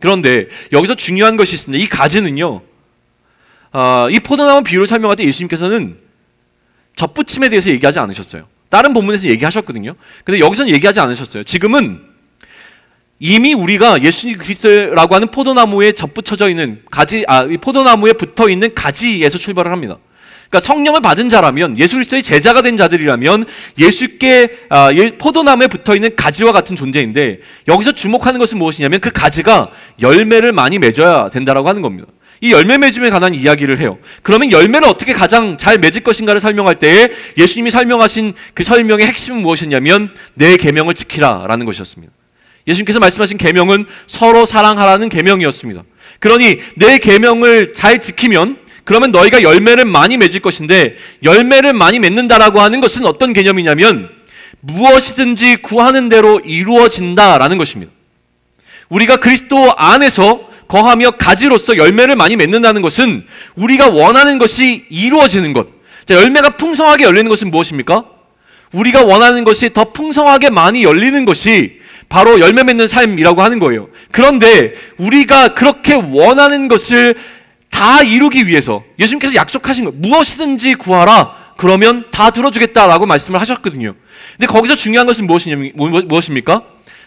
그런데 여기서 중요한 것이 있습니다. 이 가지는요, 이 포도나무 비유를 설명할 때 예수님께서는 접붙임에 대해서 얘기하지 않으셨어요. 다른 본문에서 얘기하셨거든요. 근데 여기서는 얘기하지 않으셨어요. 지금은 이미 우리가 예수 그리스도라고 하는 포도나무에 접붙여져 있는 이 포도나무에 붙어 있는 가지에서 출발을 합니다. 그러니까 성령을 받은 자라면 예수 그리스도의 제자가 된 자들이라면 예수께 포도나무에 붙어 있는 가지와 같은 존재인데 여기서 주목하는 것은 무엇이냐면 그 가지가 열매를 많이 맺어야 된다라고 하는 겁니다. 이 열매 맺음에 관한 이야기를 해요. 그러면 열매를 어떻게 가장 잘 맺을 것인가를 설명할 때에 예수님이 설명하신 그 설명의 핵심은 무엇이었냐면 내 계명을 지키라라는 것이었습니다. 예수님께서 말씀하신 계명은 서로 사랑하라는 계명이었습니다. 그러니 내 계명을 잘 지키면 그러면 너희가 열매를 많이 맺을 것인데 열매를 많이 맺는다라고 하는 것은 어떤 개념이냐면 무엇이든지 구하는 대로 이루어진다라는 것입니다. 우리가 그리스도 안에서 거하며 가지로서 열매를 많이 맺는다는 것은 우리가 원하는 것이 이루어지는 것. 자, 열매가 풍성하게 열리는 것은 무엇입니까? 우리가 원하는 것이 더 풍성하게 많이 열리는 것이 바로 열매 맺는 삶이라고 하는 거예요. 그런데 우리가 그렇게 원하는 것을 다 이루기 위해서 예수님께서 약속하신 것, 무엇이든지 구하라, 그러면 다 들어주겠다라고 말씀을 하셨거든요. 근데 거기서 중요한 것은 무엇입니까?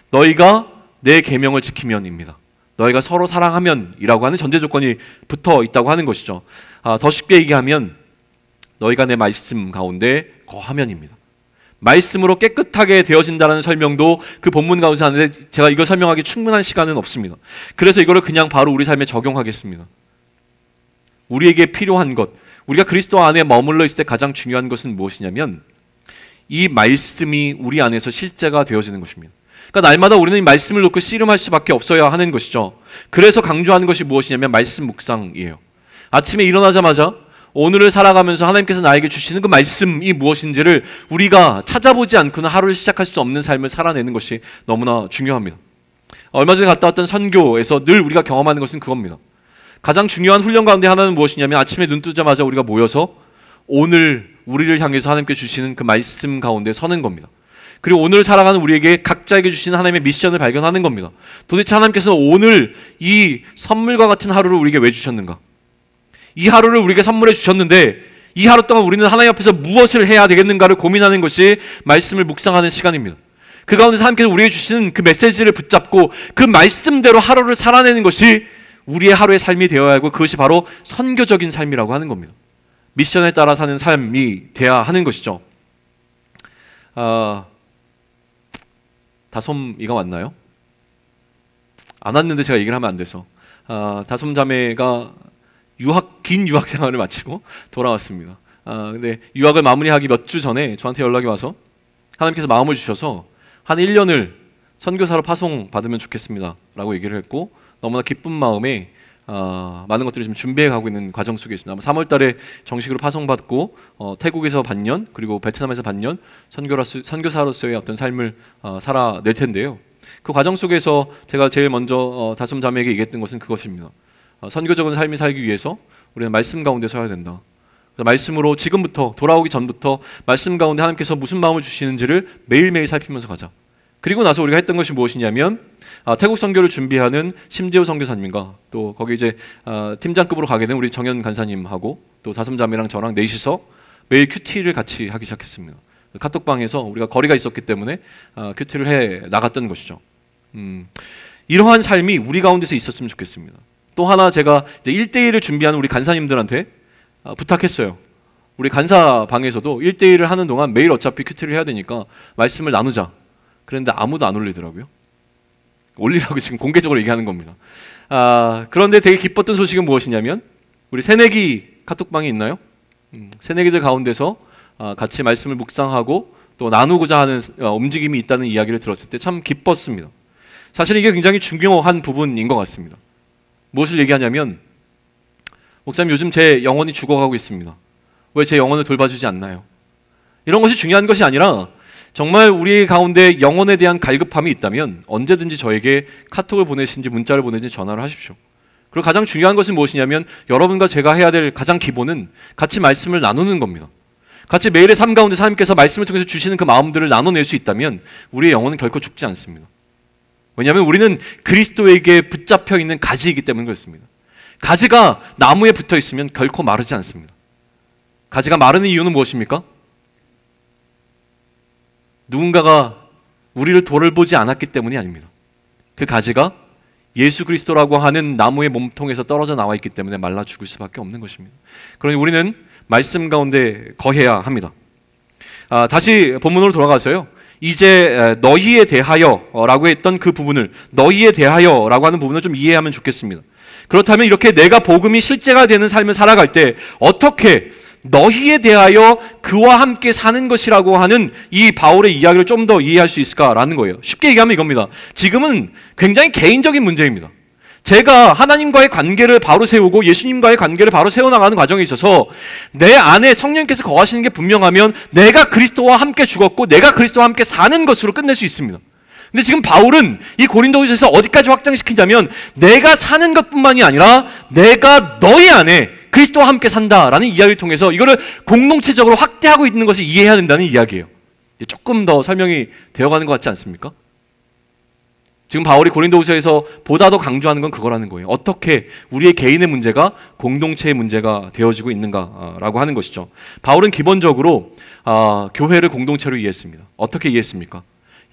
너희가 내 계명을 지키면입니다. 너희가 서로 사랑하면이라고 하는 전제 조건이 붙어 있다고 하는 것이죠. 더 쉽게 얘기하면 너희가 내 말씀 가운데 거하면입니다. 말씀으로 깨끗하게 되어진다는 설명도 그 본문 가운데 하는데 제가 이걸 설명하기 충분한 시간은 없습니다. 그래서 이거를 그냥 바로 우리 삶에 적용하겠습니다. 우리에게 필요한 것, 우리가 그리스도 안에 머물러 있을 때 가장 중요한 것은 무엇이냐면 이 말씀이 우리 안에서 실제가 되어지는 것입니다. 그러니까 날마다 우리는 이 말씀을 놓고 씨름할 수밖에 없어야 하는 것이죠. 그래서 강조하는 것이 무엇이냐면 말씀 묵상이에요. 아침에 일어나자마자 오늘을 살아가면서 하나님께서 나에게 주시는 그 말씀이 무엇인지를 우리가 찾아보지 않고는 하루를 시작할 수 없는 삶을 살아내는 것이 너무나 중요합니다. 얼마 전에 갔다 왔던 선교에서 늘 우리가 경험하는 것은 그겁니다. 가장 중요한 훈련 가운데 하나는 무엇이냐면 아침에 눈 뜨자마자 우리가 모여서 오늘 우리를 향해서 하나님께 주시는 그 말씀 가운데 서는 겁니다. 그리고 오늘 살아가는 우리에게 각자에게 주시는 하나님의 미션을 발견하는 겁니다. 도대체 하나님께서 오늘 이 선물과 같은 하루를 우리에게 왜 주셨는가? 이 하루를 우리에게 선물해 주셨는데 이 하루 동안 우리는 하나님 앞에서 무엇을 해야 되겠는가를 고민하는 것이 말씀을 묵상하는 시간입니다. 그 가운데서 하나님께서 우리에게 주시는 그 메시지를 붙잡고 그 말씀대로 하루를 살아내는 것이 우리의 하루의 삶이 되어야 하고 그것이 바로 선교적인 삶이라고 하는 겁니다. 미션에 따라 사는 삶이 돼야 하는 것이죠. 다솜이가 왔나요? 안 왔는데 제가 얘기를 하면 안 돼서 다솜 자매가 긴 유학 생활을 마치고 돌아왔습니다. 근데 유학을 마무리하기 몇 주 전에 저한테 연락이 와서 하나님께서 마음을 주셔서 한 1년을 선교사로 파송받으면 좋겠습니다 라고 얘기를 했고 너무나 기쁜 마음에 많은 것들을 지금 준비해 가고 있는 과정 속에 있습니다. 3월 달에 정식으로 파송받고 태국에서 반년 그리고 베트남에서 반년 선교사로서의 어떤 삶을 살아낼 텐데요. 그 과정 속에서 제가 제일 먼저 다솜 자매에게 얘기했던 것은 그것입니다. 선교적인 삶을 살기 위해서 우리는 말씀 가운데 서야 된다. 말씀으로 지금부터 돌아오기 전부터 말씀 가운데 하나님께서 무슨 마음을 주시는지를 매일매일 살피면서 가자. 그리고 나서 우리가 했던 것이 무엇이냐면 태국 선교를 준비하는 심재호 선교사님과 또 거기 이제 팀장급으로 가게 된 우리 정현 간사님하고 또 다솜자매랑 저랑 넷이서 매일 큐티를 같이 하기 시작했습니다. 카톡방에서 우리가 거리가 있었기 때문에 큐티를 해 나갔던 것이죠. 이러한 삶이 우리 가운데서 있었으면 좋겠습니다. 또 하나 제가 이제 1대1을 준비하는 우리 간사님들한테 부탁했어요. 우리 간사방에서도 1대1을 하는 동안 매일 어차피 큐티를 해야 되니까 말씀을 나누자. 그런데 아무도 안 올리더라고요. 올리라고 지금 공개적으로 얘기하는 겁니다. 그런데 되게 기뻤던 소식은 무엇이냐면 우리 새내기 카톡방이 있나요? 새내기들 가운데서 같이 말씀을 묵상하고 또 나누고자 하는 움직임이 있다는 이야기를 들었을 때 참 기뻤습니다. 사실 이게 굉장히 중요한 부분인 것 같습니다. 무엇을 얘기하냐면 목사님 요즘 제 영혼이 죽어가고 있습니다. 왜 제 영혼을 돌봐주지 않나요? 이런 것이 중요한 것이 아니라 정말 우리 가운데 영혼에 대한 갈급함이 있다면 언제든지 저에게 카톡을 보내시든지 문자를 보내든지 전화를 하십시오. 그리고 가장 중요한 것은 무엇이냐면 여러분과 제가 해야 될 가장 기본은 같이 말씀을 나누는 겁니다. 같이 매일의 삶 가운데 하나님께서 말씀을 통해서 주시는 그 마음들을 나눠낼 수 있다면 우리의 영혼은 결코 죽지 않습니다. 왜냐하면 우리는 그리스도에게 붙잡혀 있는 가지이기 때문에 그렇습니다. 가지가 나무에 붙어 있으면 결코 마르지 않습니다. 가지가 마르는 이유는 무엇입니까? 누군가가 우리를 돌보지 않았기 때문이 아닙니다. 그 가지가 예수 그리스도라고 하는 나무의 몸통에서 떨어져 나와 있기 때문에 말라 죽을 수밖에 없는 것입니다. 그러니 우리는 말씀 가운데 거해야 합니다. 다시 본문으로 돌아가서요. 이제 너희에 대하여라고 했던 그 부분을 너희에 대하여라고 하는 부분을 좀 이해하면 좋겠습니다. 그렇다면 이렇게 내가 복음이 실제가 되는 삶을 살아갈 때 어떻게 너희에 대하여 그와 함께 사는 것이라고 하는 이 바울의 이야기를 좀 더 이해할 수 있을까라는 거예요. 쉽게 얘기하면 이겁니다. 지금은 굉장히 개인적인 문제입니다. 제가 하나님과의 관계를 바로 세우고 예수님과의 관계를 바로 세워나가는 과정에 있어서 내 안에 성령께서 거하시는 게 분명하면 내가 그리스도와 함께 죽었고 내가 그리스도와 함께 사는 것으로 끝낼 수 있습니다. 근데 지금 바울은 이 고린도후서에서 어디까지 확장시키냐면 내가 사는 것뿐만이 아니라 내가 너희 안에 그리스도와 함께 산다라는 이야기를 통해서 이거를 공동체적으로 확대하고 있는 것을 이해해야 된다는 이야기예요. 조금 더 설명이 되어가는 것 같지 않습니까? 지금 바울이 고린도후서에서 보다 더 강조하는 건 그거라는 거예요. 어떻게 우리의 개인의 문제가 공동체의 문제가 되어지고 있는가라고 하는 것이죠. 바울은 기본적으로 교회를 공동체로 이해했습니다. 어떻게 이해했습니까?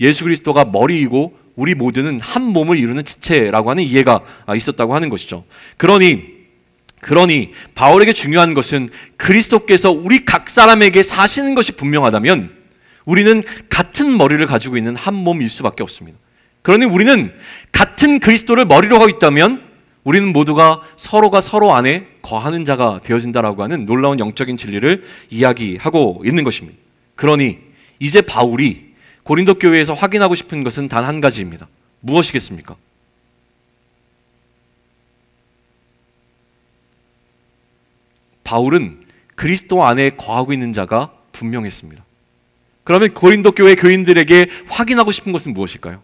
예수 그리스도가 머리이고 우리 모두는 한 몸을 이루는 지체라고 하는 이해가 있었다고 하는 것이죠. 그러니 바울에게 중요한 것은 그리스도께서 우리 각 사람에게 사시는 것이 분명하다면 우리는 같은 머리를 가지고 있는 한 몸일 수밖에 없습니다. 그러니 우리는 같은 그리스도를 머리로 하고 있다면 우리는 모두가 서로가 서로 안에 거하는 자가 되어진다라고 하는 놀라운 영적인 진리를 이야기하고 있는 것입니다. 그러니 이제 바울이 고린도 교회에서 확인하고 싶은 것은 단 한 가지입니다. 무엇이겠습니까? 바울은 그리스도 안에 거하고 있는 자가 분명했습니다. 그러면 고린도 교회 교인들에게 확인하고 싶은 것은 무엇일까요?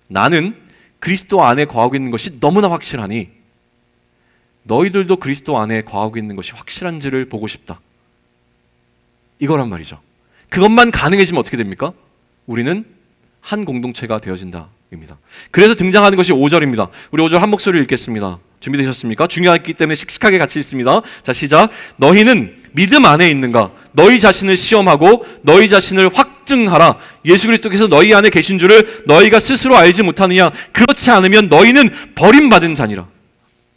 나는 그리스도 안에 거하고 있는 것이 너무나 확실하니 너희들도 그리스도 안에 거하고 있는 것이 확실한지를 보고 싶다. 이거란 말이죠. 그것만 가능해지면 어떻게 됩니까? 우리는 한 공동체가 되어진다 입니다. 그래서 등장하는 것이 5절입니다. 우리 5절 한 목소리를 읽겠습니다. 준비되셨습니까? 중요하기 때문에 씩씩하게 같이 읽습니다. 자, 시작. 너희는 믿음 안에 있는가? 너희 자신을 시험하고 너희 자신을 확증하라. 예수 그리스도께서 너희 안에 계신 줄을 너희가 스스로 알지 못하느냐? 그렇지 않으면 너희는 버림받은 자니라.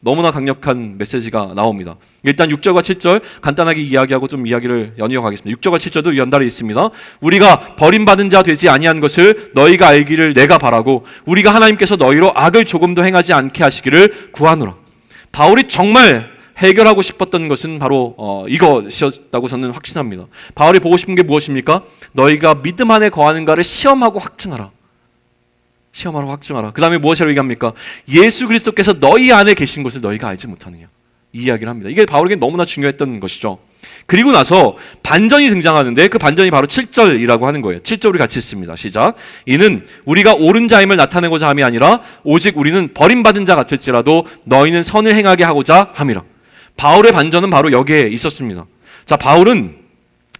너무나 강력한 메시지가 나옵니다. 일단 6절과 7절 간단하게 이야기하고 좀 이야기를 연이어 가겠습니다. 6절과 7절도 연달아 있습니다. 우리가 버림받은 자 되지 아니한 것을 너희가 알기를 내가 바라고 우리가 하나님께서 너희로 악을 조금도 행하지 않게 하시기를 구하노라. 바울이 정말 해결하고 싶었던 것은 바로 이것이었다고 저는 확신합니다. 바울이 보고 싶은 게 무엇입니까? 너희가 믿음 안에 거하는가를 시험하고 확증하라. 시험하라고 확증하라. 그 다음에 무엇이라고 얘기합니까? 예수 그리스도께서 너희 안에 계신 것을 너희가 알지 못하느냐. 이 이야기를 합니다. 이게 바울에게 너무나 중요했던 것이죠. 그리고 나서 반전이 등장하는데 그 반전이 바로 7절이라고 하는 거예요. 7절 우리 같이 읽습니다. 시작. 이는 우리가 옳은 자임을 나타내고자 함이 아니라 오직 우리는 버림받은 자 같을지라도 너희는 선을 행하게 하고자 함이라. 바울의 반전은 바로 여기에 있었습니다. 자, 바울은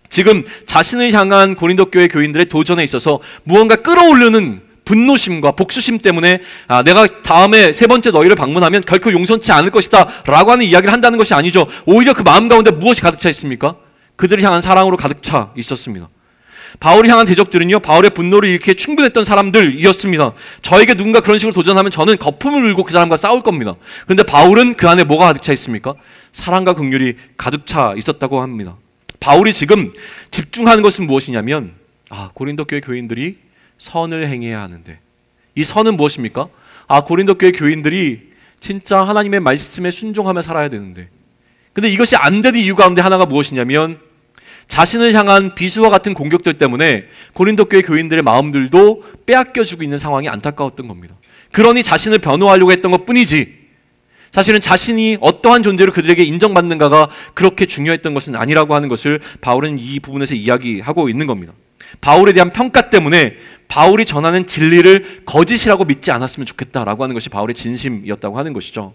지금 자신을 향한 고린도 교회 교인들의 도전에 있어서 무언가 끌어올리는 분노심과 복수심 때문에 내가 다음에 세 번째 너희를 방문하면 결코 용서치 않을 것이다 라고 하는 이야기를 한다는 것이 아니죠. 오히려 그 마음 가운데 무엇이 가득 차 있습니까? 그들을 향한 사랑으로 가득 차 있었습니다. 바울이 향한 대적들은요, 바울의 분노를 일으키기에 충분했던 사람들이었습니다. 저에게 누군가 그런 식으로 도전하면 저는 거품을 울고 그 사람과 싸울 겁니다. 그런데 바울은 그 안에 뭐가 가득 차 있습니까? 사랑과 긍휼이 가득 차 있었다고 합니다. 바울이 지금 집중하는 것은 무엇이냐면 고린도 교회 교인들이 선을 행해야 하는데, 이 선은 무엇입니까? 고린도 교회 교인들이 진짜 하나님의 말씀에 순종하며 살아야 되는데, 근데 이것이 안 되는 이유 가운데 하나가 무엇이냐면 자신을 향한 비수와 같은 공격들 때문에 고린도 교회 교인들의 마음들도 빼앗겨주고 있는 상황이 안타까웠던 겁니다. 그러니 자신을 변호하려고 했던 것뿐이지 사실은 자신이 어떠한 존재로 그들에게 인정받는가가 그렇게 중요했던 것은 아니라고 하는 것을 바울은 이 부분에서 이야기하고 있는 겁니다. 바울에 대한 평가 때문에 바울이 전하는 진리를 거짓이라고 믿지 않았으면 좋겠다라고 하는 것이 바울의 진심이었다고 하는 것이죠.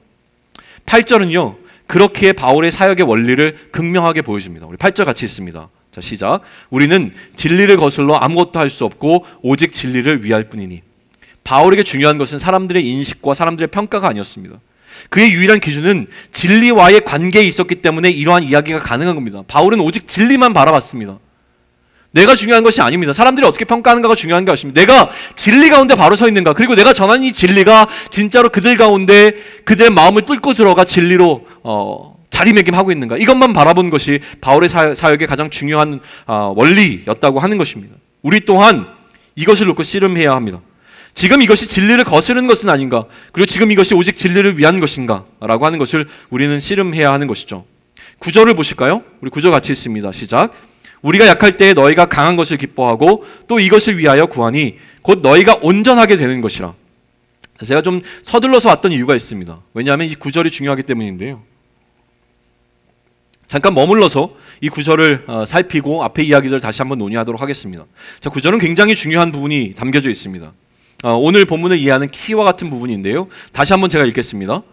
8절은요, 그렇기에 바울의 사역의 원리를 극명하게 보여줍니다. 우리 8절 같이 읽습니다. 자, 시작. 우리는 진리를 거슬러 아무것도 할 수 없고 오직 진리를 위할 뿐이니. 바울에게 중요한 것은 사람들의 인식과 사람들의 평가가 아니었습니다. 그의 유일한 기준은 진리와의 관계에 있었기 때문에 이러한 이야기가 가능한 겁니다. 바울은 오직 진리만 바라봤습니다. 내가 중요한 것이 아닙니다. 사람들이 어떻게 평가하는가가 중요한 것입니다. 내가 진리 가운데 바로 서 있는가, 그리고 내가 전하는 이 진리가 진짜로 그들 가운데 그들의 마음을 뚫고 들어가 진리로 자리매김하고 있는가, 이것만 바라본 것이 바울의 사역의 가장 중요한 원리였다고 하는 것입니다. 우리 또한 이것을 놓고 씨름해야 합니다. 지금 이것이 진리를 거스르는 것은 아닌가, 그리고 지금 이것이 오직 진리를 위한 것인가 라고 하는 것을 우리는 씨름해야 하는 것이죠. 9절을 보실까요? 우리 9절 같이 읽습니다. 시작. 우리가 약할 때에 너희가 강한 것을 기뻐하고 또 이것을 위하여 구하니 곧 너희가 온전하게 되는 것이라. 제가 좀 서둘러서 왔던 이유가 있습니다. 왜냐하면 이 9절이 중요하기 때문인데요. 잠깐 머물러서 이 구절을 살피고 앞에 이야기들 다시 한번 논의하도록 하겠습니다. 자, 구절은 굉장히 중요한 부분이 담겨져 있습니다. 오늘 본문을 이해하는 키와 같은 부분인데요. 다시 한번 제가 읽겠습니다.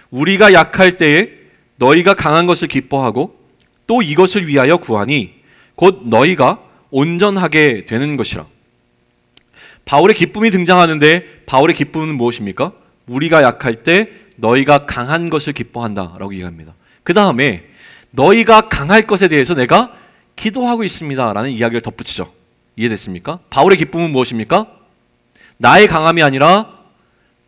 우리가 약할 때에 너희가 강한 것을 기뻐하고 또 이것을 위하여 구하니 곧 너희가 온전하게 되는 것이라. 바울의 기쁨이 등장하는데 바울의 기쁨은 무엇입니까? 우리가 약할 때 너희가 강한 것을 기뻐한다라고 얘기합니다. 그 다음에 너희가 강할 것에 대해서 내가 기도하고 있습니다라는 이야기를 덧붙이죠. 이해됐습니까? 바울의 기쁨은 무엇입니까? 나의 강함이 아니라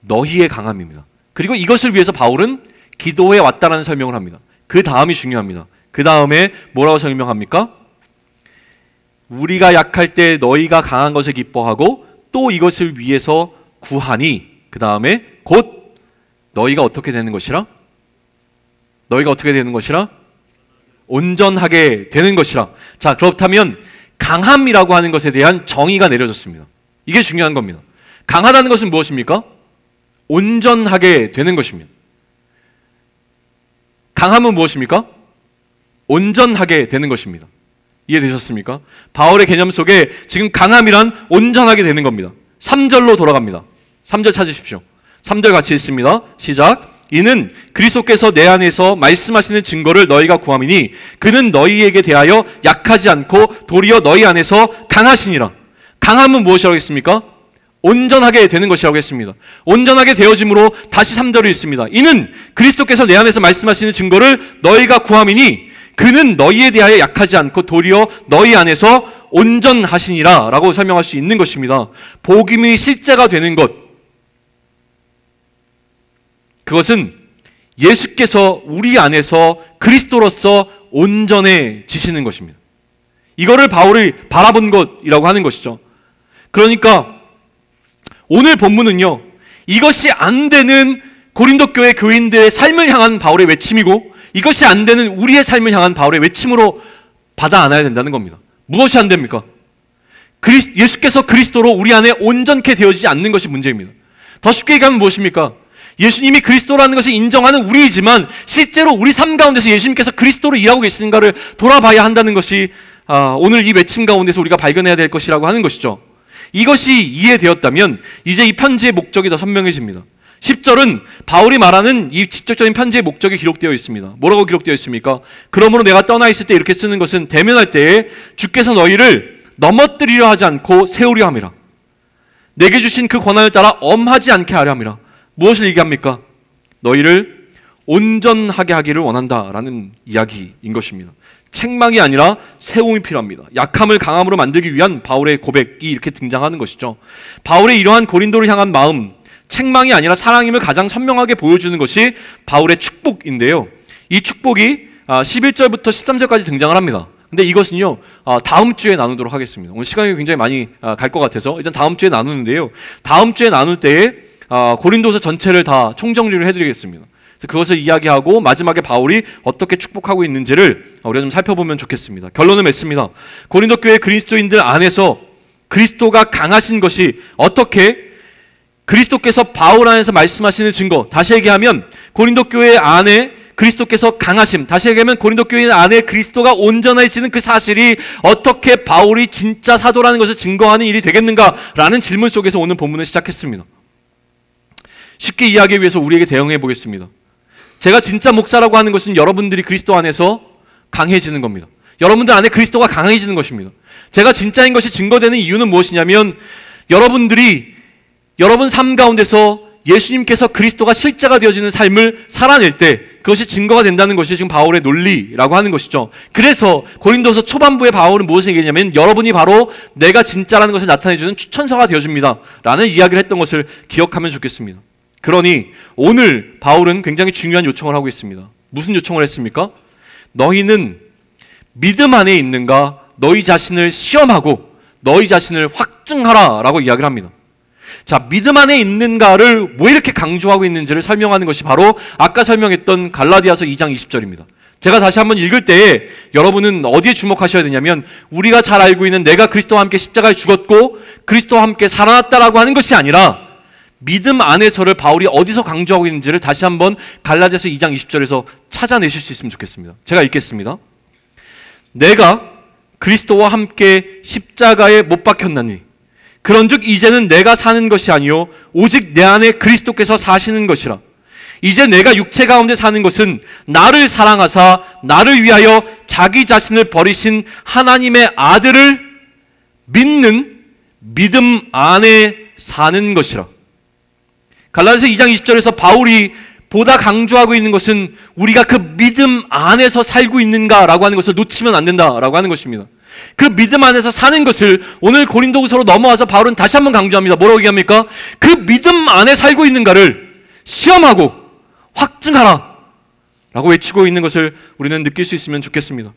너희의 강함입니다. 그리고 이것을 위해서 바울은 기도해 왔다라는 설명을 합니다. 그 다음이 중요합니다. 그 다음에 뭐라고 설명합니까? 우리가 약할 때 너희가 강한 것을 기뻐하고 또 이것을 위해서 구하니 그 다음에 곧 너희가 어떻게 되는 것이라? 너희가 어떻게 되는 것이라? 온전하게 되는 것이라. 자, 그렇다면 강함이라고 하는 것에 대한 정의가 내려졌습니다. 이게 중요한 겁니다. 강하다는 것은 무엇입니까? 온전하게 되는 것입니다. 강함은 무엇입니까? 온전하게 되는 것입니다. 이해되셨습니까? 바울의 개념 속에 지금 강함이란 온전하게 되는 겁니다. 3절로 돌아갑니다. 3절 찾으십시오. 3절 같이 읽습니다. 시작. 이는 그리스도께서 내 안에서 말씀하시는 증거를 너희가 구함이니 그는 너희에게 대하여 약하지 않고 도리어 너희 안에서 강하시니라. 강함은 무엇이라고 했습니까? 온전하게 되는 것이라고 했습니다. 온전하게 되어짐으로 다시 3절을 읽습니다. 이는 그리스도께서 내 안에서 말씀하시는 증거를 너희가 구함이니 그는 너희에 대하여 약하지 않고 도리어 너희 안에서 온전하시니라 라고 설명할 수 있는 것입니다. 복음이 실제가 되는 것, 그것은 예수께서 우리 안에서 그리스도로서 온전해지시는 것입니다. 이거를 바울이 바라본 것이라고 하는 것이죠. 그러니까 오늘 본문은요, 이것이 안 되는 고린도 교회 교인들의 삶을 향한 바울의 외침이고 이것이 안 되는 우리의 삶을 향한 바울의 외침으로 받아 안아야 된다는 겁니다. 무엇이 안 됩니까? 예수께서 그리스도로 우리 안에 온전케 되어지지 않는 것이 문제입니다. 더 쉽게 얘기하면 무엇입니까? 예수님이 그리스도라는 것을 인정하는 우리이지만 실제로 우리 삶 가운데서 예수님께서 그리스도로 일하고 계시는가를 돌아봐야 한다는 것이 오늘 이 외침 가운데서 우리가 발견해야 될 것이라고 하는 것이죠. 이것이 이해되었다면 이제 이 편지의 목적이 더 선명해집니다. 10절은 바울이 말하는 이 직접적인 편지의 목적이 기록되어 있습니다. 뭐라고 기록되어 있습니까? 그러므로 내가 떠나 있을 때 이렇게 쓰는 것은 대면할 때에 주께서 너희를 넘어뜨리려 하지 않고 세우려 함이라. 내게 주신 그 권한을 따라 엄하지 않게 하려 함이라. 무엇을 얘기합니까? 너희를 온전하게 하기를 원한다라는 이야기인 것입니다. 책망이 아니라 세움이 필요합니다. 약함을 강함으로 만들기 위한 바울의 고백이 이렇게 등장하는 것이죠. 바울의 이러한 고린도를 향한 마음, 책망이 아니라 사랑임을 가장 선명하게 보여주는 것이 바울의 축복인데요. 이 축복이 11절부터 13절까지 등장을 합니다. 근데 이것은요, 다음 주에 나누도록 하겠습니다. 오늘 시간이 굉장히 많이 갈 것 같아서 일단 다음 주에 나누는데요. 다음 주에 나눌 때에 고린도서 전체를 다 총정리를 해드리겠습니다. 그것을 이야기하고 마지막에 바울이 어떻게 축복하고 있는지를 우리가 좀 살펴보면 좋겠습니다. 결론을 맺습니다. 고린도 교회 그리스도인들 안에서 그리스도가 강하신 것이 어떻게 그리스도께서 바울 안에서 말씀하시는 증거, 다시 얘기하면 고린도 교회 안에 그리스도께서 강하심, 다시 얘기하면 고린도 교회 안에 그리스도가 온전해지는 그 사실이 어떻게 바울이 진짜 사도라는 것을 증거하는 일이 되겠는가라는 질문 속에서 오늘 본문을 시작했습니다. 쉽게 이해하기 위해서 우리에게 대응해 보겠습니다. 제가 진짜 목사라고 하는 것은 여러분들이 그리스도 안에서 강해지는 겁니다. 여러분들 안에 그리스도가 강해지는 것입니다. 제가 진짜인 것이 증거되는 이유는 무엇이냐면 여러분들이 여러분 삶 가운데서 예수님께서 그리스도가 실제가 되어지는 삶을 살아낼 때 그것이 증거가 된다는 것이 지금 바울의 논리라고 하는 것이죠. 그래서 고린도서 초반부에 바울은 무엇을 얘기했냐면 여러분이 바로 내가 진짜라는 것을 나타내주는 추천서가 되어줍니다 라는 이야기를 했던 것을 기억하면 좋겠습니다. 그러니 오늘 바울은 굉장히 중요한 요청을 하고 있습니다. 무슨 요청을 했습니까? 너희는 믿음 안에 있는가 너희 자신을 시험하고 너희 자신을 확증하라 라고 이야기를 합니다. 자, 믿음 안에 있는가를 왜 이렇게 강조하고 있는지를 설명하는 것이 바로 아까 설명했던 갈라디아서 2장 20절입니다. 제가 다시 한번 읽을 때에 여러분은 어디에 주목하셔야 되냐면 우리가 잘 알고 있는 내가 그리스도와 함께 십자가에 죽었고 그리스도와 함께 살아났다라고 하는 것이 아니라 믿음 안에서를 바울이 어디서 강조하고 있는지를 다시 한번 갈라디아서 2장 20절에서 찾아내실 수 있으면 좋겠습니다. 제가 읽겠습니다. 내가 그리스도와 함께 십자가에 못 박혔나니 그런즉 이제는 내가 사는 것이 아니요 오직 내 안에 그리스도께서 사시는 것이라. 이제 내가 육체 가운데 사는 것은 나를 사랑하사 나를 위하여 자기 자신을 버리신 하나님의 아들을 믿는 믿음 안에 사는 것이라. 갈라디아서 2장 20절에서 바울이 보다 강조하고 있는 것은 우리가 그 믿음 안에서 살고 있는가라고 하는 것을 놓치면 안 된다라고 하는 것입니다. 그 믿음 안에서 사는 것을 오늘 고린도후서로 넘어와서 바울은 다시 한번 강조합니다. 뭐라고 얘기합니까? 그 믿음 안에 살고 있는가를 시험하고 확증하라 라고 외치고 있는 것을 우리는 느낄 수 있으면 좋겠습니다.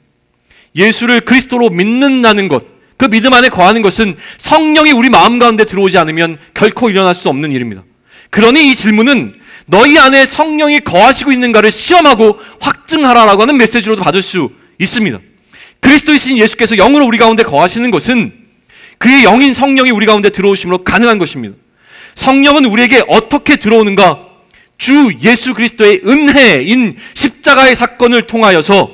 예수를 그리스도로 믿는다는 것, 그 믿음 안에 거하는 것은 성령이 우리 마음 가운데 들어오지 않으면 결코 일어날 수 없는 일입니다. 그러니 이 질문은 너희 안에 성령이 거하시고 있는가를 시험하고 확증하라라고 하는 메시지로도 받을 수 있습니다. 그리스도이신 예수께서 영으로 우리 가운데 거하시는 것은 그의 영인 성령이 우리 가운데 들어오심으로 가능한 것입니다. 성령은 우리에게 어떻게 들어오는가? 주 예수 그리스도의 은혜인 십자가의 사건을 통하여서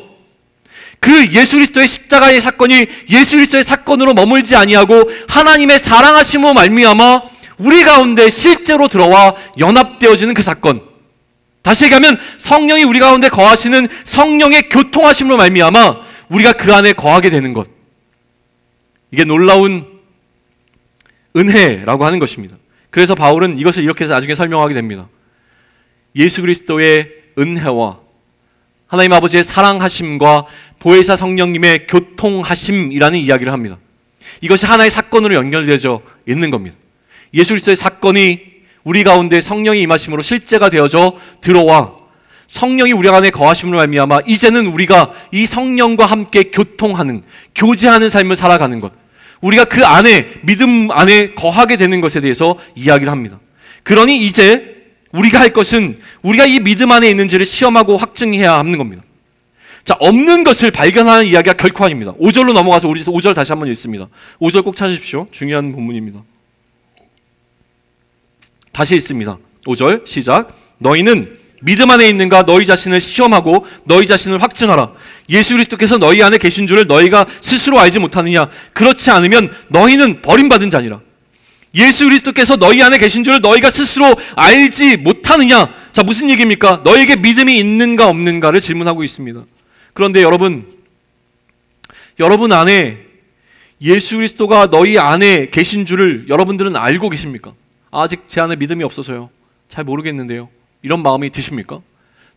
그 예수 그리스도의 십자가의 사건이 예수 그리스도의 사건으로 머물지 아니하고 하나님의 사랑하심으로 말미암아 우리 가운데 실제로 들어와 연합되어지는 그 사건. 다시 얘기하면 성령이 우리 가운데 거하시는 성령의 교통하심으로 말미암아 우리가 그 안에 거하게 되는 것. 이게 놀라운 은혜라고 하는 것입니다. 그래서 바울은 이것을 이렇게 나중에 설명하게 됩니다. 예수 그리스도의 은혜와 하나님 아버지의 사랑하심과 보혜사 성령님의 교통하심이라는 이야기를 합니다. 이것이 하나의 사건으로 연결되어져 있는 겁니다. 예수 그리스도의 사건이 우리 가운데 성령이 임하심으로 실제가 되어져 들어와 성령이 우리 안에 거하심으로 말미암아 이제는 우리가 이 성령과 함께 교통하는, 교제하는 삶을 살아가는 것, 우리가 그 안에 믿음 안에 거하게 되는 것에 대해서 이야기를 합니다. 그러니 이제 우리가 할 것은 우리가 이 믿음 안에 있는지를 시험하고 확증해야 하는 겁니다. 자, 없는 것을 발견하는 이야기가 결코 아닙니다. 5절로 넘어가서 우리 5절 다시 한번 읽습니다. 5절 꼭 찾으십시오. 중요한 본문입니다. 다시 읽습니다. 5절 시작. 너희는 믿음 안에 있는가 너희 자신을 시험하고 너희 자신을 확증하라. 예수 그리스도께서 너희 안에 계신 줄을 너희가 스스로 알지 못하느냐? 그렇지 않으면 너희는 버림받은 자니라. 예수 그리스도께서 너희 안에 계신 줄을 너희가 스스로 알지 못하느냐? 자, 무슨 얘기입니까? 너희에게 믿음이 있는가 없는가를 질문하고 있습니다. 그런데 여러분 안에 예수 그리스도가 너희 안에 계신 줄을 여러분들은 알고 계십니까? 아직 제 안에 믿음이 없어서요. 잘 모르겠는데요. 이런 마음이 드십니까?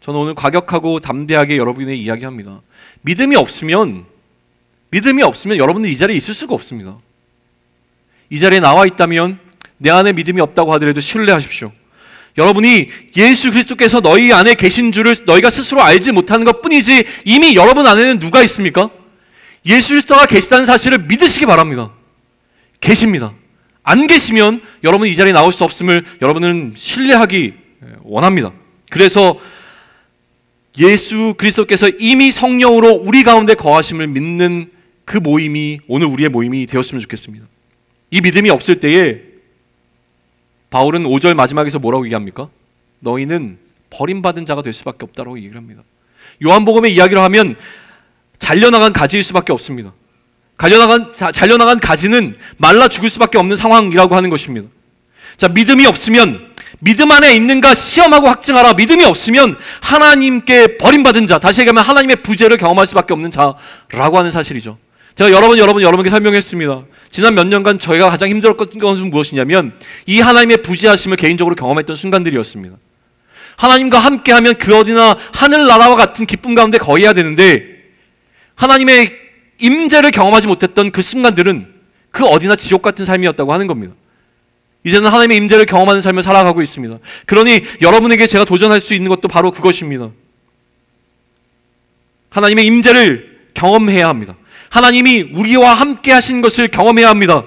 저는 오늘 과격하고 담대하게 여러분에게 이야기합니다. 믿음이 없으면 여러분들 이 자리에 있을 수가 없습니다. 이 자리에 나와 있다면 내 안에 믿음이 없다고 하더라도 신뢰하십시오. 여러분이 예수 그리스도께서 너희 안에 계신 줄을 너희가 스스로 알지 못하는 것 뿐이지 이미 여러분 안에는 누가 있습니까? 예수 그리스도가 계시다는 사실을 믿으시기 바랍니다. 계십니다. 안 계시면 여러분이 이 자리에 나올 수 없음을 여러분은 신뢰하기 원합니다. 그래서 예수 그리스도께서 이미 성령으로 우리 가운데 거하심을 믿는 그 모임이 오늘 우리의 모임이 되었으면 좋겠습니다. 이 믿음이 없을 때에 바울은 5절 마지막에서 뭐라고 얘기합니까? 너희는 버림받은 자가 될 수밖에 없다고 얘기를 합니다. 요한복음의 이야기를 하면 잘려나간 가지일 수밖에 없습니다. 잘려나간 가지는 말라 죽을 수밖에 없는 상황이라고 하는 것입니다. 자, 믿음이 없으면 믿음 안에 있는가 시험하고 확증하라. 믿음이 없으면 하나님께 버림받은 자, 다시 얘기하면 하나님의 부재를 경험할 수밖에 없는 자라고 하는 사실이죠. 제가 여러분에게 설명했습니다. 지난 몇 년간 저희가 가장 힘들었던 것은 무엇이냐면 이 하나님의 부재하심을 개인적으로 경험했던 순간들이었습니다. 하나님과 함께하면 그 어디나 하늘나라와 같은 기쁨 가운데 거해야 되는데 하나님의 임재를 경험하지 못했던 그 순간들은 그 어디나 지옥 같은 삶이었다고 하는 겁니다. 이제는 하나님의 임재를 경험하는 삶을 살아가고 있습니다. 그러니 여러분에게 제가 도전할 수 있는 것도 바로 그것입니다. 하나님의 임재를 경험해야 합니다. 하나님이 우리와 함께 하신 것을 경험해야 합니다.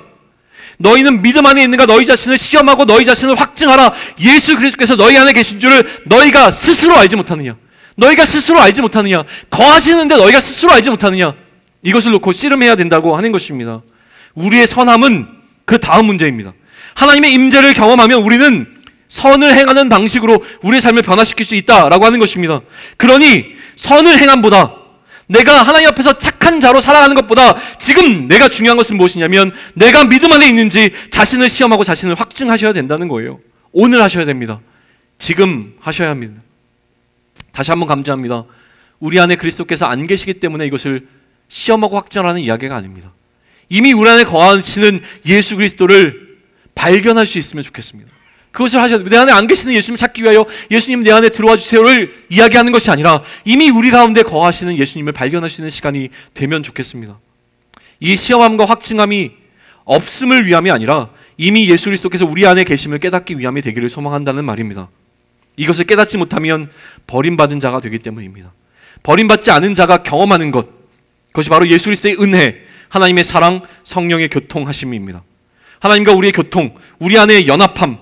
너희는 믿음 안에 있는가 너희 자신을 시험하고 너희 자신을 확증하라. 예수 그리스도께서 너희 안에 계신 줄을 너희가 스스로 알지 못하느냐? 너희가 스스로 알지 못하느냐? 거하시는데 너희가 스스로 알지 못하느냐? 이것을 놓고 씨름해야 된다고 하는 것입니다. 우리의 선함은 그 다음 문제입니다. 하나님의 임재를 경험하면 우리는 선을 행하는 방식으로 우리의 삶을 변화시킬 수 있다라고 하는 것입니다. 그러니 선을 행함보다 내가 하나님 앞에서 착한 자로 살아가는 것보다 지금 내가 중요한 것은 무엇이냐면 내가 믿음 안에 있는지 자신을 시험하고 자신을 확증하셔야 된다는 거예요. 오늘 하셔야 됩니다. 지금 하셔야 합니다. 다시 한번 강조합니다. 우리 안에 그리스도께서 안 계시기 때문에 이것을 시험하고 확증하라는 이야기가 아닙니다. 이미 우리 안에 거하시는 예수 그리스도를 발견할 수 있으면 좋겠습니다. 그것을 하셔야 돼요. 내 안에 안 계시는 예수님을 찾기 위하여 예수님 내 안에 들어와 주세요를 이야기하는 것이 아니라 이미 우리 가운데 거하시는 예수님을 발견할 수 있는 시간이 되면 좋겠습니다. 이 시험함과 확증함이 없음을 위함이 아니라 이미 예수 그리스도께서 우리 안에 계심을 깨닫기 위함이 되기를 소망한다는 말입니다. 이것을 깨닫지 못하면 버림받은 자가 되기 때문입니다. 버림받지 않은 자가 경험하는 것, 그것이 바로 예수 그리스도의 은혜, 하나님의 사랑, 성령의 교통하심입니다. 하나님과 우리의 교통, 우리 안의 연합함,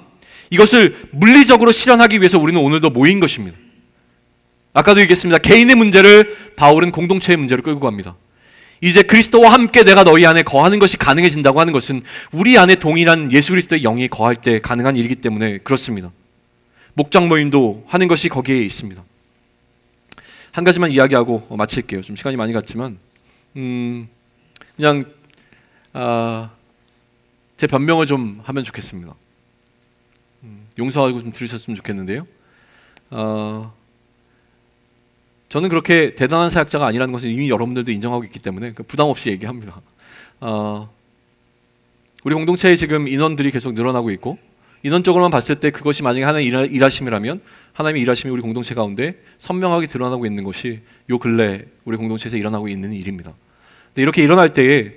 이것을 물리적으로 실현하기 위해서 우리는 오늘도 모인 것입니다. 아까도 얘기했습니다. 개인의 문제를 바울은 공동체의 문제로 끌고 갑니다. 이제 그리스도와 함께 내가 너희 안에 거하는 것이 가능해진다고 하는 것은 우리 안에 동일한 예수 그리스도의 영이 거할 때 가능한 일이기 때문에 그렇습니다. 목장 모임도 하는 것이 거기에 있습니다. 한 가지만 이야기하고 마칠게요. 좀 시간이 많이 갔지만 그냥 제 변명을 좀 하면 좋겠습니다. 용서하고 좀 들으셨으면 좋겠는데요. 저는 그렇게 대단한 사역자가 아니라는 것은 이미 여러분들도 인정하고 있기 때문에 부담 없이 얘기합니다. 우리 공동체에 지금 인원들이 계속 늘어나고 있고 인원적으로만 봤을 때 그것이 만약에 하나님의 일하심이라면 하나님의 일하심이 우리 공동체 가운데 선명하게 드러나고 있는 것이 요 근래 우리 공동체에서 일어나고 있는 일입니다. 근데 이렇게 일어날 때에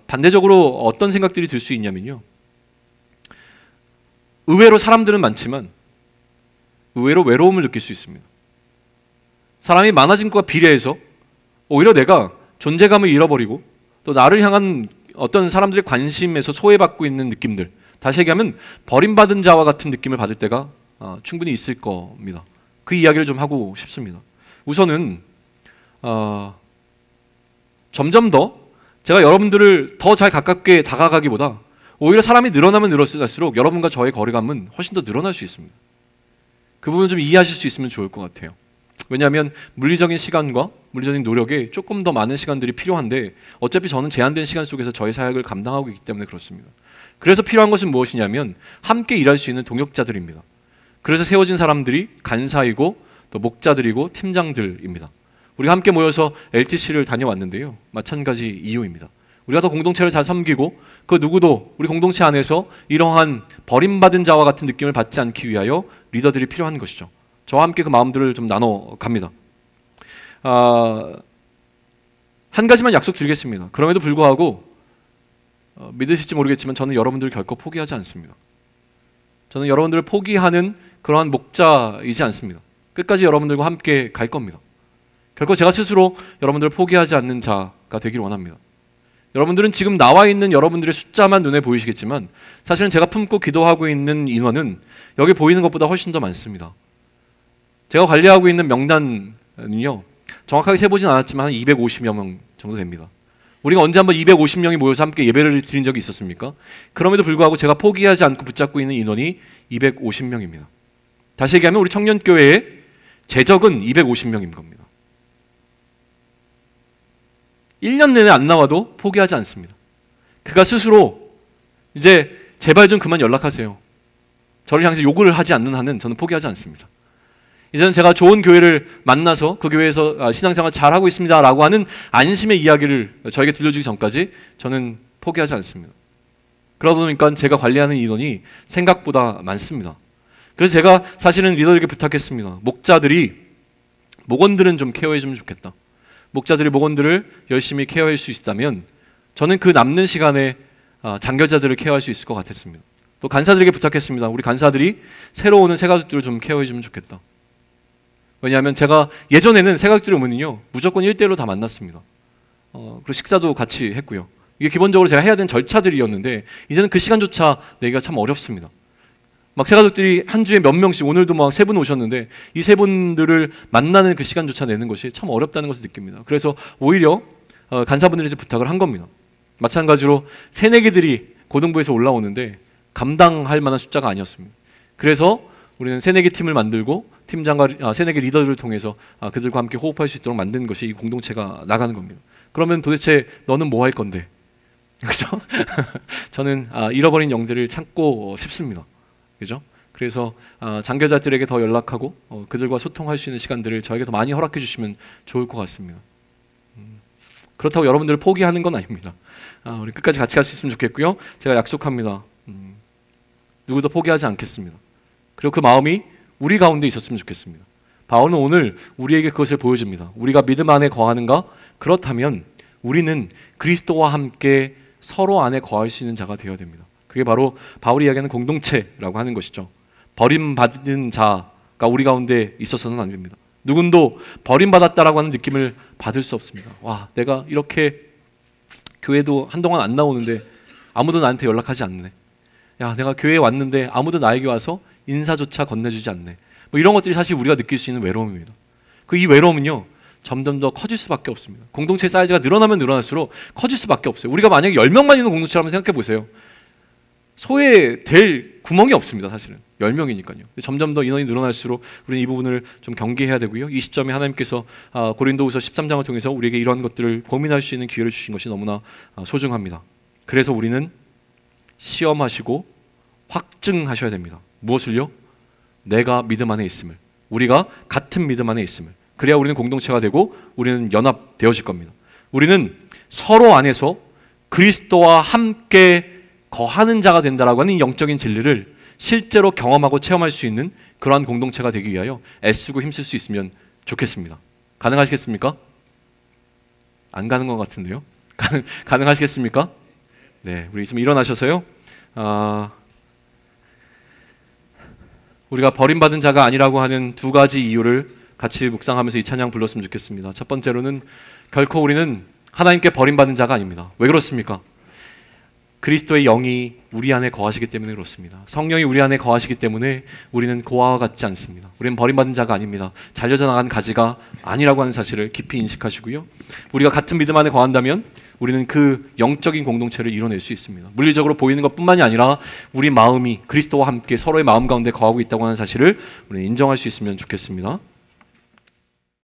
반대적으로 어떤 생각들이 들 수 있냐면요. 의외로 사람들은 많지만 의외로 외로움을 느낄 수 있습니다. 사람이 많아진 것과 비례해서 오히려 내가 존재감을 잃어버리고 또 나를 향한 어떤 사람들의 관심에서 소외받고 있는 느낌들, 다시 얘기하면 버림받은 자와 같은 느낌을 받을 때가 충분히 있을 겁니다. 그 이야기를 좀 하고 싶습니다. 우선은 점점 더 제가 여러분들을 더 잘 가깝게 다가가기보다 오히려 사람이 늘어나면 늘어날수록 여러분과 저의 거리감은 훨씬 더 늘어날 수 있습니다. 그 부분 좀 이해하실 수 있으면 좋을 것 같아요. 왜냐하면 물리적인 시간과 물리적인 노력에 조금 더 많은 시간들이 필요한데 어차피 저는 제한된 시간 속에서 저의 사역을 감당하고 있기 때문에 그렇습니다. 그래서 필요한 것은 무엇이냐면 함께 일할 수 있는 동역자들입니다. 그래서 세워진 사람들이 간사이고 또 목자들이고 팀장들입니다. 우리가 함께 모여서 LTC를 다녀왔는데요. 마찬가지 이유입니다. 우리가 더 공동체를 잘 섬기고 그 누구도 우리 공동체 안에서 이러한 버림받은 자와 같은 느낌을 받지 않기 위하여 리더들이 필요한 것이죠. 저와 함께 그 마음들을 좀 나눠갑니다. 한 가지만 약속드리겠습니다. 그럼에도 불구하고 믿으실지 모르겠지만 저는 여러분들을 결코 포기하지 않습니다. 저는 여러분들을 포기하는 그러한 목자이지 않습니다. 끝까지 여러분들과 함께 갈 겁니다. 결코 제가 스스로 여러분들을 포기하지 않는 자가 되기를 원합니다. 여러분들은 지금 나와 있는 여러분들의 숫자만 눈에 보이시겠지만 사실은 제가 품고 기도하고 있는 인원은 여기 보이는 것보다 훨씬 더 많습니다. 제가 관리하고 있는 명단은요, 정확하게 세보진 않았지만 한 250여 명 정도 됩니다. 우리가 언제 한번 250명이 모여서 함께 예배를 드린 적이 있었습니까? 그럼에도 불구하고 제가 포기하지 않고 붙잡고 있는 인원이 250명입니다. 다시 얘기하면 우리 청년교회의 재적은 250명인 겁니다. 1년 내내 안 나와도 포기하지 않습니다. 그가 스스로 이제 제발 좀 그만 연락하세요. 저를 향해서 요구를 하지 않는 한은 저는 포기하지 않습니다. 이제는 제가 좋은 교회를 만나서 그 교회에서 신앙생활 잘하고 있습니다 라고 하는 안심의 이야기를 저에게 들려주기 전까지 저는 포기하지 않습니다. 그러다 보니까 제가 관리하는 인원이 생각보다 많습니다. 그래서 제가 사실은 리더들에게 부탁했습니다. 목원들은 좀 케어해주면 좋겠다. 목자들이 목원들을 열심히 케어할 수 있다면 저는 그 남는 시간에 장교자들을 케어할 수 있을 것 같았습니다. 또 간사들에게 부탁했습니다. 우리 간사들이 새로 오는 새가족들을 좀 케어해주면 좋겠다. 왜냐하면 제가 예전에는 새가족들이 오면요 무조건 1대1로 다 만났습니다. 그리고 식사도 같이 했고요. 이게 기본적으로 제가 해야 되는 절차들이었는데 이제는 그 시간조차 내기가 참 어렵습니다. 막 새가족들이 한 주에 몇 명씩, 오늘도 막 3분 오셨는데 이 3분들을 만나는 그 시간조차 내는 것이 참 어렵다는 것을 느낍니다. 그래서 오히려 간사분들이 이제 부탁을 한 겁니다. 마찬가지로 새내기들이 고등부에서 올라오는데 감당할 만한 숫자가 아니었습니다. 그래서 우리는 새내기 팀을 만들고 팀장과 새내기 리더들을 통해서 그들과 함께 호흡할 수 있도록 만드는 것이 이 공동체가 나가는 겁니다. 그러면 도대체 너는 뭐 할 건데? 그죠? 저는 잃어버린 영들을 찾고 싶습니다. 그죠? 그래서 장교자들에게 더 연락하고 그들과 소통할 수 있는 시간들을 저에게 더 많이 허락해 주시면 좋을 것 같습니다. 그렇다고 여러분들을 포기하는 건 아닙니다. 우리 끝까지 같이 갈 수 있으면 좋겠고요. 제가 약속합니다. 누구도 포기하지 않겠습니다. 그리고 그 마음이 우리 가운데 있었으면 좋겠습니다. 바울은 오늘 우리에게 그것을 보여줍니다. 우리가 믿음 안에 거하는가? 그렇다면 우리는 그리스도와 함께 서로 안에 거할 수 있는 자가 되어야 됩니다. 그게 바로 바울이 이야기하는 공동체라고 하는 것이죠. 버림받은 자가 우리 가운데 있어서는 안 됩니다. 누군도 버림받았다라고 하는 느낌을 받을 수 없습니다. 와, 내가 이렇게 교회도 한동안 안 나오는데 아무도 나한테 연락하지 않네. 야, 내가 교회에 왔는데 아무도 나에게 와서 인사조차 건네주지 않네. 뭐 이런 것들이 사실 우리가 느낄 수 있는 외로움입니다. 이 외로움은요, 점점 더 커질 수밖에 없습니다. 공동체 사이즈가 늘어나면 늘어날수록 커질 수밖에 없어요. 우리가 만약에 10명만 있는 공동체라면 생각해 보세요. 소외될 구멍이 없습니다. 사실은 10명이니까요. 점점 더 인원이 늘어날수록 우리는 이 부분을 좀 경계해야 되고요. 이 시점에 하나님께서 고린도후서 13장을 통해서 우리에게 이런 것들을 고민할 수 있는 기회를 주신 것이 너무나 소중합니다. 그래서 우리는 시험하시고 확증하셔야 됩니다. 무엇을요? 내가 믿음 안에 있음을, 우리가 같은 믿음 안에 있음을. 그래야 우리는 공동체가 되고 우리는 연합되어질 겁니다. 우리는 서로 안에서 그리스도와 함께 거하는 자가 된다라고 하는 영적인 진리를 실제로 경험하고 체험할 수 있는 그러한 공동체가 되기 위하여 애쓰고 힘쓸 수 있으면 좋겠습니다. 가능하시겠습니까? 안 가는 것 같은데요? 가능하시겠습니까? 네, 우리 좀 일어나셔서요. 우리가 버림받은 자가 아니라고 하는 두 가지 이유를 같이 묵상하면서 이 찬양 불렀으면 좋겠습니다. 첫 번째로는 결코 우리는 하나님께 버림받은 자가 아닙니다. 왜 그렇습니까? 그리스도의 영이 우리 안에 거하시기 때문에 그렇습니다. 성령이 우리 안에 거하시기 때문에 우리는 고아와 같지 않습니다. 우리는 버림받은 자가 아닙니다. 잘려져 나간 가지가 아니라고 하는 사실을 깊이 인식하시고요. 우리가 같은 믿음 안에 거한다면 우리는 그 영적인 공동체를 이뤄낼 수 있습니다. 물리적으로 보이는 것뿐만이 아니라 우리 마음이 그리스도와 함께 서로의 마음 가운데 거하고 있다고 하는 사실을 우리는 인정할 수 있으면 좋겠습니다.